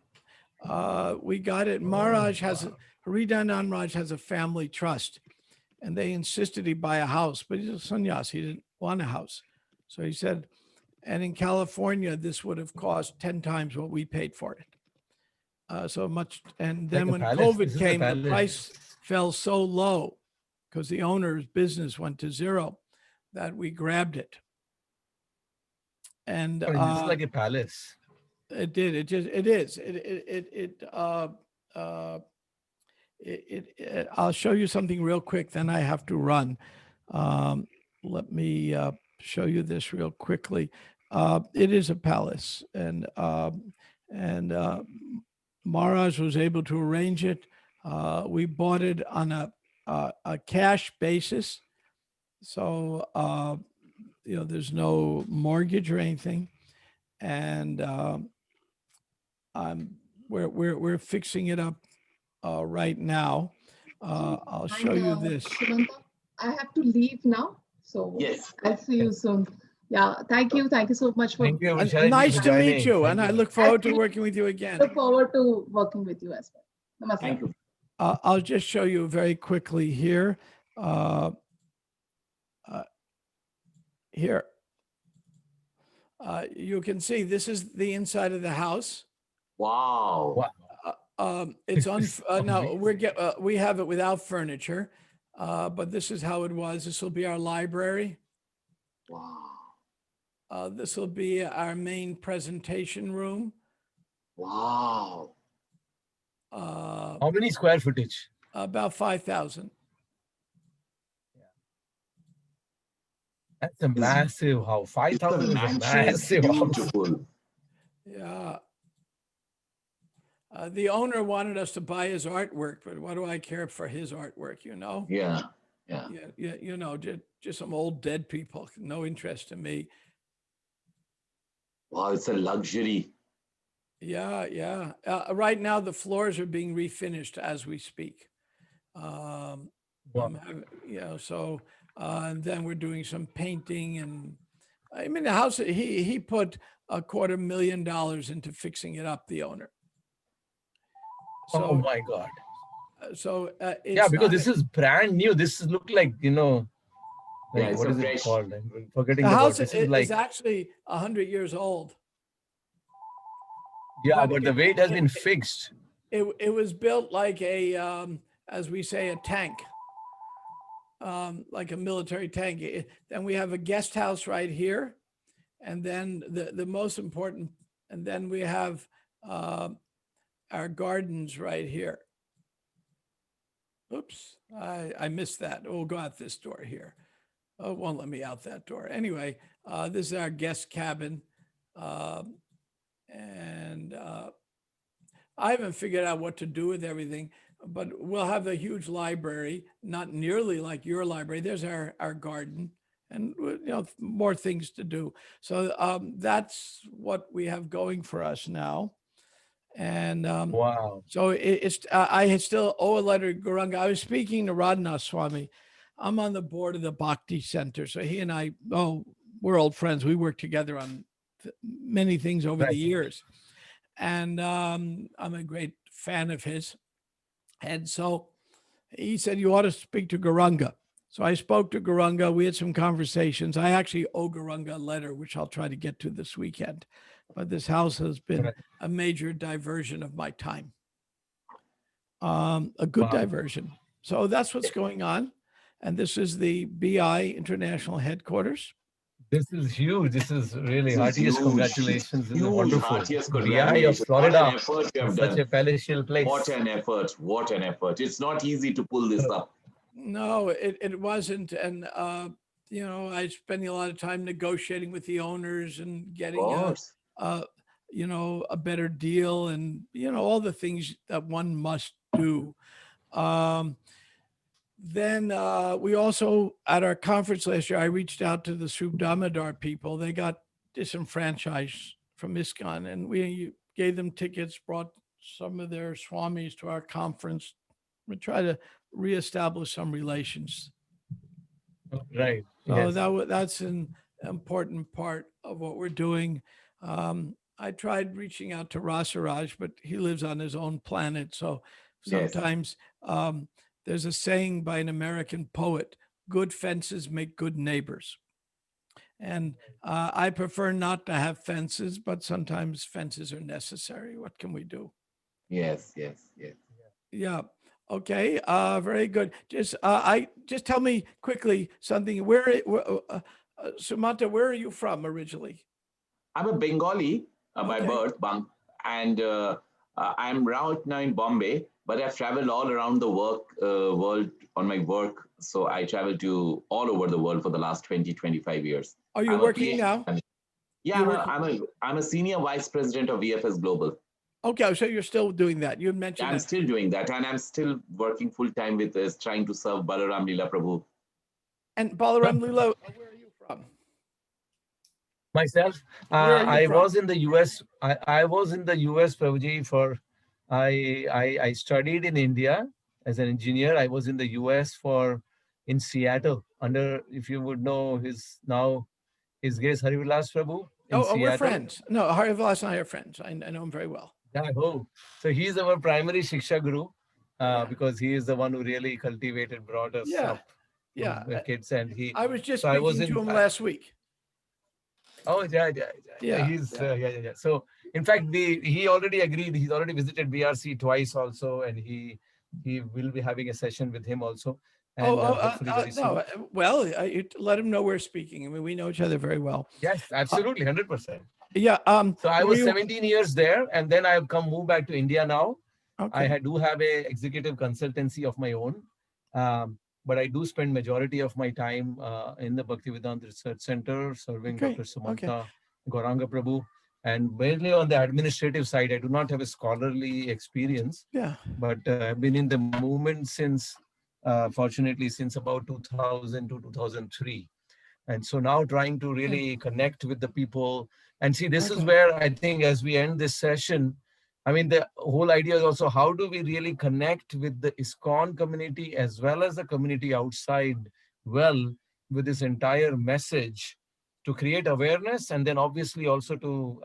We got it. Maharaj has, Haridanand Maharaj has a family trust, and they insisted he buy a house, but he's a sannyas. He didn't want a house. So he said, and in California, this would have cost 10 times what we paid for it. So much. And then when COVID came, the price fell so low because the owner's business went to zero that we grabbed it. And it's like a palace. It did. It is. I'll show you something real quick, then I have to run. Let me show you this real quickly. It is a palace, and Maharaj was able to arrange it. We bought it on a cash basis, so there's no mortgage or anything, and we're fixing it up right now. I'll show you this. Sumanta, I have to leave now, so yes, I'll see you soon. Yeah, thank you so much for. Thank you, Nice to meet you, and I look forward to working with you again. Look forward to working with you as well. Namaste. thank you. I'll just show you very quickly here. Here, you can see this is the inside of the house. Wow. It's on. No, we have it without furniture, but this is how it was. This will be our library. Wow. This will be our main presentation room. Wow. How many square footage? About 5,000. That's a massive house. 5,000 is a massive beautiful house. Yeah. The owner wanted us to buy his artwork, but what do I care for his artwork, Yeah. Just some old dead people, no interest in me. Wow, it's a luxury. Yeah. Right now, the floors are being refinished as we speak. And then we're doing some painting, and I mean, the house, he put $250,000 into fixing it up, the owner. So, oh my God. So yeah, because this is brand new. This look like, like, what is it called? I'm forgetting the house this is actually 100 years old. Yeah, but the way it has been fixed. It was built like a, as we say, a tank, like a military tank. Then we have a guest house right here. And then the most important, and then we have our gardens right here. Oops, I missed that. We'll go out this door here. Oh, it won't let me out that door. Anyway, this is our guest cabin. And I haven't figured out what to do with everything. but we'll have a huge library, not nearly like your library. There's our garden and more things to do. So that's what we have going for us now. And Wow. so I still owe a letter to Gauranga. I was speaking to Radhanath Swami. I'm on the board of the Bhakti Center. So he and I, we're old friends. We worked together on many things over the years. And I'm a great fan of his. And so he said, you ought to speak to Gauranga. So I spoke to Gauranga. We had some conversations. I actually owe Gauranga a letter, which I'll try to get to this weekend. But this house has been a major diversion of my time, a good diversion. So that's what's going on. And this is the BI International Headquarters. This is huge. This is really heartiest congratulations. This is Huge, wonderful. heartiest BI of congratulations. Florida. What an effort you have Such done. a palatial place. What an effort. What an effort. It's not easy to pull this up. No, it wasn't. And, I spent a lot of time negotiating with the owners and getting a better deal and, all the things that one must do. Then we also, at our conference last year, I reached out to the Sub Damodar people. They got disenfranchised from ISKCON, and we gave them tickets, brought some of their swamis to our conference. We try to reestablish some relations. Right. So that's an important part of what we're doing. I tried reaching out to Rasaraj, but he lives on his own planet. So sometimes there's a saying by an American poet, good fences make good neighbors. And I prefer not to have fences, but sometimes fences are necessary. What can we do? Yes. Yeah. Okay. Very good. Just tell me quickly something. Sumanta, where are you from originally? I'm a Bengali by birth, and I'm right now in Bombay, but I've traveled all around the world on my work. So I travel to all over the world for the last 20-25 years. Are you working now? Yeah, I'm a senior vice president of VFS Global. Okay, so you're still doing that. You mentioned I'm still doing that, and I'm still working full time with this, trying to serve Balaram Leela Prabhu. And Balaram Leela, where are you from? Myself, I was in the US. I was in the US, Prabhuji, I studied in India as an engineer. I was in the US in Seattle under, if you would know His Grace Harivilas Prabhu. We're friends. No, Harivilas and I are friends. I know him very well. Yeah, so he's our primary Shiksha Guru because he is the one who really brought us up. Kids, and I was just speaking to him last week. Oh, yeah. He's So, in fact, he already agreed. He's already visited BRC twice also, and he will be having a session with him also. And no. Well, let him know we're speaking. I mean, we know each other very well. Yes, absolutely, 100%. Yeah. So I was 17 years there, and then I've moved back to India now. Okay. I do have a executive consultancy of my own, but I do spend majority of my time in the Bhaktivedanta Research Center, serving Dr. Sumanth, Gauranga Prabhu, and mainly on the administrative side. I do not have a scholarly experience. Yeah. But I've been in the movement fortunately, since about 2000 to 2003. And so now trying to really connect with the people. And see, this is where I think as we end this session, I mean, the whole idea is also how do we really connect with the ISKCON community as well as the community outside with this entire message to create awareness, and then obviously also to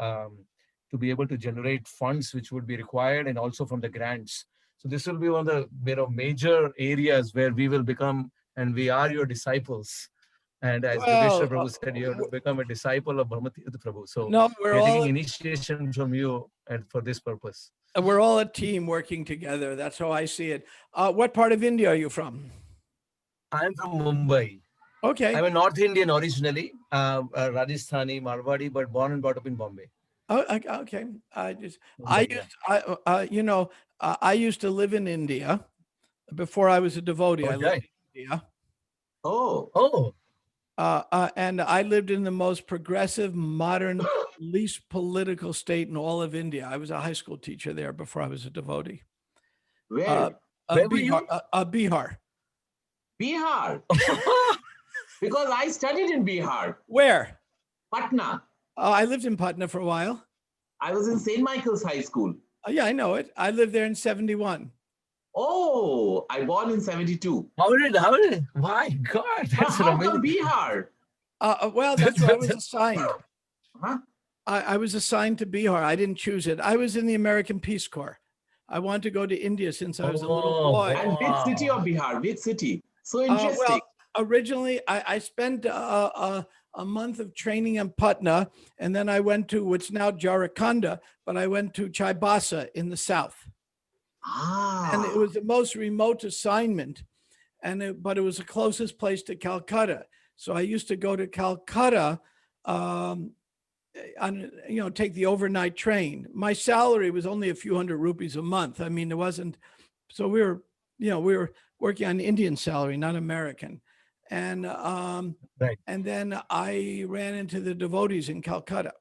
be able to generate funds which would be required, and also from the grants. So this will be one of the major areas where we will become, and we are your disciples. And as Yogeshwar Prabhu said, you have to become a disciple of Brahmatirtha Prabhu. So we're taking initiation from you and for this purpose. We're all a team working together. That's how I see it. What part of India are you from? I'm from Mumbai. Okay. I'm a North Indian originally, Rajasthani, Marwadi, but born and brought up in Bombay. Oh, okay. I used to live in India before I was a devotee. Okay. I lived in India. Oh. And I lived in the most progressive, modern, least political state in all of India. I was a high school teacher there before I was a devotee. Where? Where were you? Bihar. Bihar. Because I studied in Bihar. Where? Patna. Oh, I lived in Patna for a while. I was in St. Michael's High School. Oh, yeah, I know it. I lived there in 71. Oh, I born in 72. How did, my God, that's How amazing. come Bihar? Well, that's where I was assigned. Huh? I was assigned to Bihar. I didn't choose it. I was in the American Peace Corps. I wanted to go to India since I was a little boy. And which city of Bihar? Which city? So interesting. Well, originally, I spent a month of training in Patna, and then I went to what's now Jharkhand, but I went to Chaibasa in the south. And it was the most remote assignment, but it was the closest place to Calcutta. So I used to go to Calcutta, take the overnight train. My salary was only a few hundred rupees a month. I mean, it wasn't. So we were working on Indian salary, not American. And right. And then I ran into the devotees in Calcutta,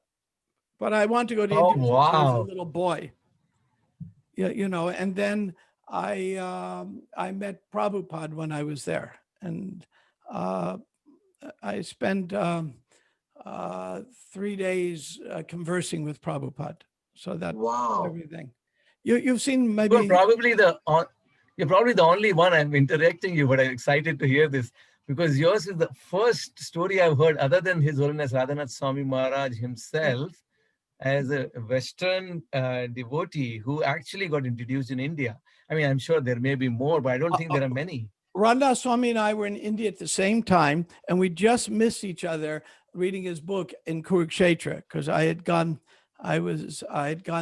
but I wanted to go to India wow. since I was a little boy. Yeah, and then I met Prabhupada when I was there, and I spent 3 days conversing with Prabhupada. So that's everything. You've seen maybe. You're probably the only one I'm interacting you, but I'm excited to hear this because yours is the first story I've heard, other than His Holiness Radhanath Swami Maharaj himself, as a Western devotee who actually got introduced in India. I mean, I'm sure there may be more, but I don't think there are many. Radhanath Swami and I were in India at the same time, and we just missed each other reading his book in Kurukshetra because I had gone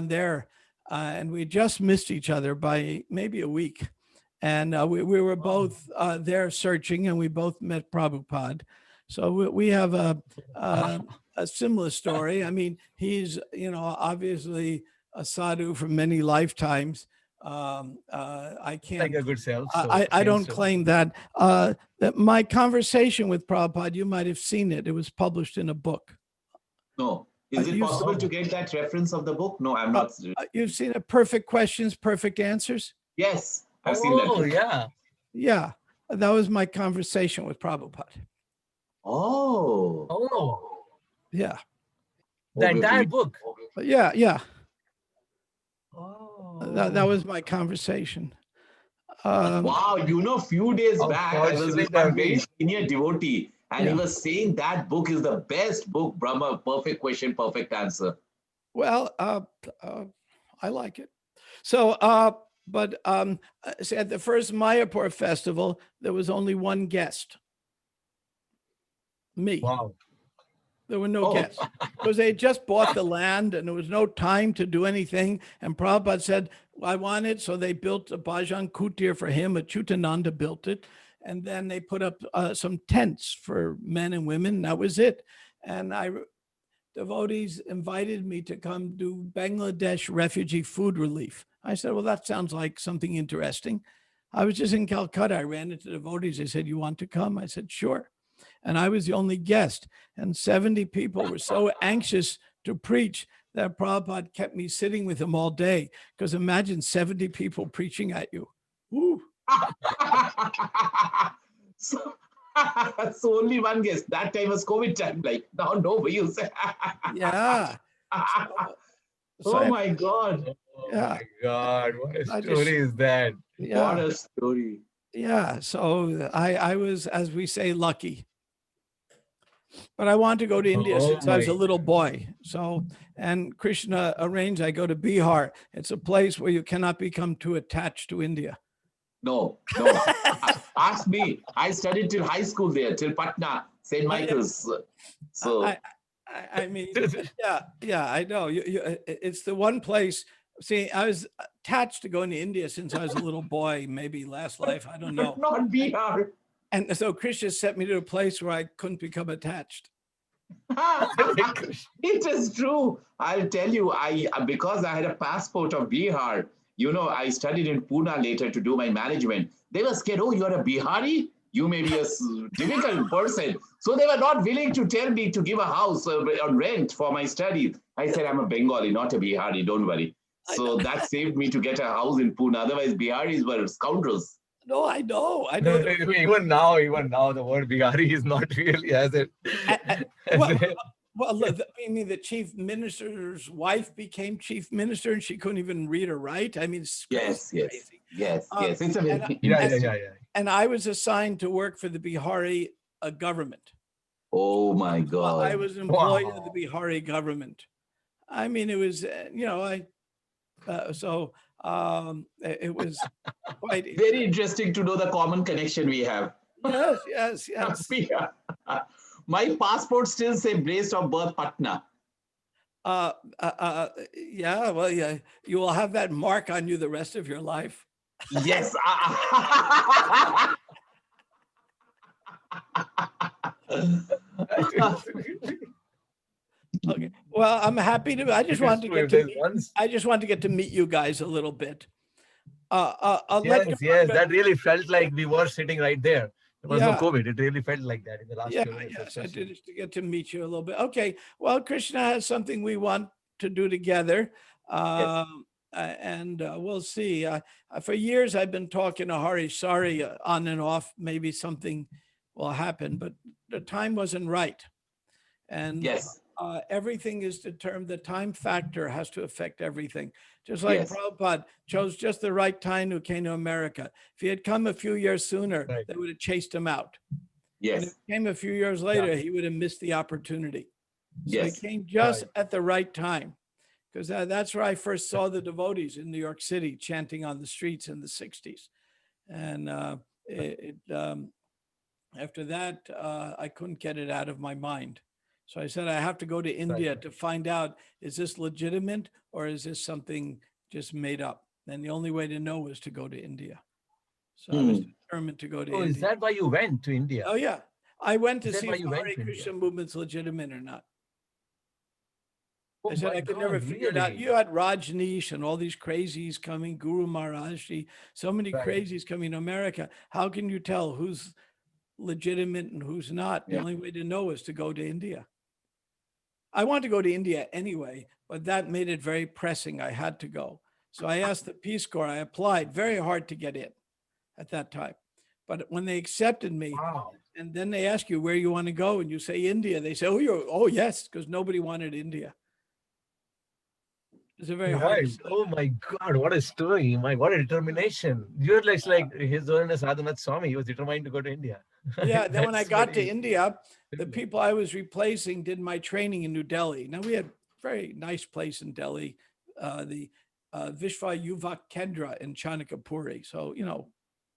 there, and we just missed each other by maybe a week. And we were both there searching, and we both met Prabhupada. So we have a similar story. I mean, he's, obviously a sadhu for many lifetimes. I can't. Like a good self. So I don't claim that. That my conversation with Prabhupada, you might have seen it. It was published in a book. No. Is it possible to get that reference of the book? No, I'm not. You've seen it? Perfect Questions, Perfect Answers? Yes, I've seen that. Oh, yeah. Yeah. That was my conversation with Prabhupada. Oh. Yeah. The entire book. Yeah. Oh. That was my conversation. Wow, few days back, I was with a very senior devotee, and he was saying that book is the best book, Brahma, perfect question, perfect answer. Well, I like it. So, see, at the first Mayapur festival, there was only one guest. Me. Wow. There were no guests because they had just bought the land and there was no time to do anything. And Prabhupada said, I want it. So they built a Bhajan Kutir for him. Achyutananda built it. And then they put up some tents for men and women. And that was it. And devotees invited me to come do Bangladesh refugee food relief. I said, well, that sounds like something interesting. I was just in Calcutta. I ran into devotees. They said, you want to come? I said, sure. And I was the only guest. And 70 people were so anxious to preach that Prabhupada kept me sitting with him all day. Because imagine 70 people preaching at you. Woo. So only one guest. That time was COVID time. Like now, no use. Yeah. Oh my God. Yeah. Oh my God. What a story is that? Yeah. What a story. Yeah. So I was, as we say, lucky. But I wanted to go to India since I was a little boy. So, and Krishna arranged I go to Bihar. It's a place where you cannot become too attached to India. No. Ask me. I studied till high school there, till Patna, St. Michael's. So I mean, yeah, I know. It's the one place. See, I was attached to going to India since I was a little boy, maybe last life. I don't know. Not Bihar. And so Krishna sent me to a place where I couldn't become attached. It is true. I'll tell you, because I had a passport of Bihar, I studied in Pune later to do my management. They were scared, you're a Bihari? You may be a difficult person. So they were not willing to tell me to give a house on rent for my studies. I said, I'm a Bengali, not a Bihari, don't worry. So that saved me to get a house in Pune. Otherwise, Biharis were scoundrels. No, I know. Even now, the word Bihari is not really as it. Well, I mean, the chief minister's wife became chief minister, and she couldn't even read or write. I mean, it's crazy. Yes. It's a very Yeah. And I was assigned to work for the Bihari government. Oh my God! I was employed of the Bihari government. I mean, it was, it was quite very interesting to know the common connection we have. Yes. My passport still says place of birth Patna. Yeah, well, yeah, you will have that mark on you the rest of your life. Yes. Okay. Well, I'm happy to. I just wanted to get to meet you guys a little bit. Yes, that really felt like we were sitting right there. There was no COVID. It really felt like that in the last few minutes. Yes, I did to get to meet you a little bit. Okay. Well, Krishna has something we want to do together. And we'll see. For years, I've been talking to Hari. Sorry, on and off. Maybe something will happen, but the time wasn't right. And yes. Everything is determined. The time factor has to affect everything. Just like Prabhupada chose just the right time who came to America. If he had come a few years sooner, they would have chased him out. Yes. And if he came a few years later, he would have missed the opportunity. So he came just at the right time, because that's where I first saw the devotees in New York City chanting on the streets in the 60s. And after that, I couldn't get it out of my mind. So I said, I have to go to India to find out, is this legitimate or is this something just made up? And the only way to know was to go to India. So I was determined to go to India. Is that why you went to India? Oh, yeah. I went to see if the Hare Krishna movement's legitimate or not. I said, I could never figure it out. You had Rajneesh and all these crazies coming, Guru Maharajji, so many crazies coming to America. How can you tell who's legitimate and who's not? The only way to know is to go to India. I wanted to go to India anyway, but that made it very pressing. I had to go. So I asked the Peace Corps. I applied very hard to get in at that time. But when they accepted me, and then they ask you where you want to go, and you say India, they say, oh yes, because nobody wanted India. It's a very hard. Oh my God, what a story. What a determination. You're like His Holiness Adhanath Swami. He was determined to go to India. Yeah, then when I got to India, the people I was replacing did my training in New Delhi. Now we had a very nice place in Delhi, the Vishva Yuva Kendra in Chanakapuri. So,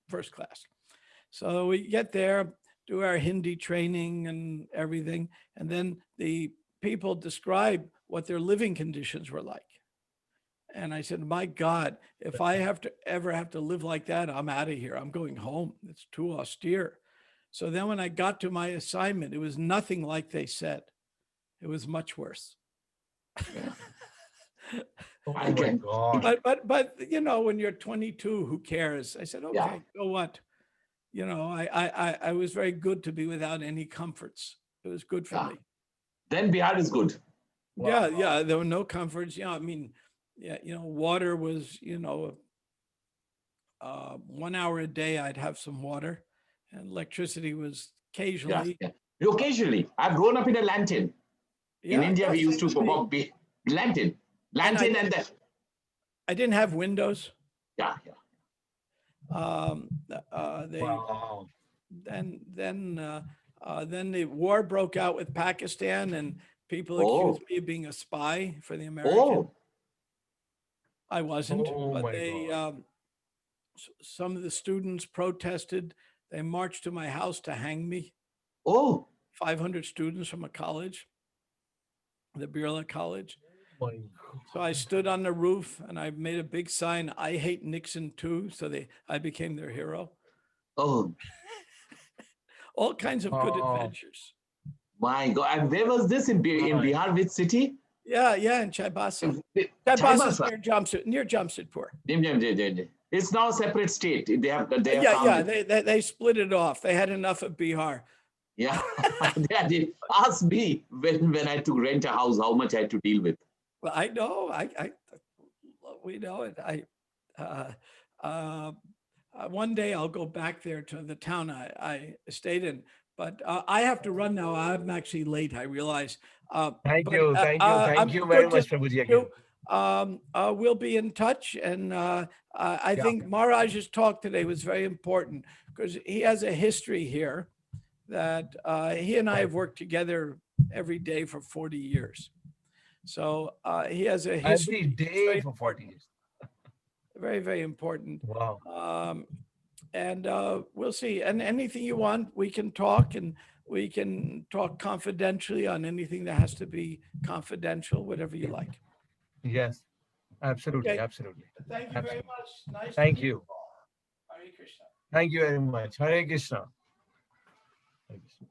first class. So we get there, do our Hindi training and everything. And then the people describe what their living conditions were like. And I said, my God, if I ever have to live like that, I'm out of here. I'm going home. It's too austere. So then when I got to my assignment, it was nothing like they said. It was much worse. Oh my God. But when you're 22, who cares? I said, okay, so what? I was very good to be without any comforts. It was good for me. Then Bihar is good. Wow. Yeah. There were no comforts. Water was, 1 hour a day, I'd have some water, and electricity was occasionally. Occasionally. I've grown up in a lantern. In India, we used to go lantern. Lantern and that. I didn't have windows. Yeah. Then the war broke out with Pakistan, and people accused me of being a spy for the Americans. I wasn't, but some of the students protested. They marched to my house to hang me. 500 students from a college, the Birla College. So I stood on the roof and I made a big sign, I hate Nixon too. So I became their hero. All kinds of good adventures. My God. And where was this in Bihar? Which city? Yeah, in Chaibasa. Chaibasa is near Jamshedpur. It's now a separate state. They split it off. They had enough of Bihar. Yeah, they asked me when I had to rent a house how much I had to deal with. Well, I know. We know it. One day I'll go back there to the town I stayed in, but I have to run now. I'm actually late, I realize. Thank But you. Thank you. Thank you very good to much, Prabhuji, see again. you. We'll be in touch. And I Yeah. think Maharaj's talk today was very important because he has a history here that he and I have worked together every day for 40 years. So he has a history. Every day for 40 years. Very, very important. Wow. And we'll see. And anything you want, we can talk, and we can talk confidentially on anything that has to be confidential, whatever you like. Yes, absolutely. Okay. Absolutely. Thank you very Absolutely. much. Nice Thank to meet you. all. Hare Krishna. Thank you very much. Hare Krishna. Hare Krishna.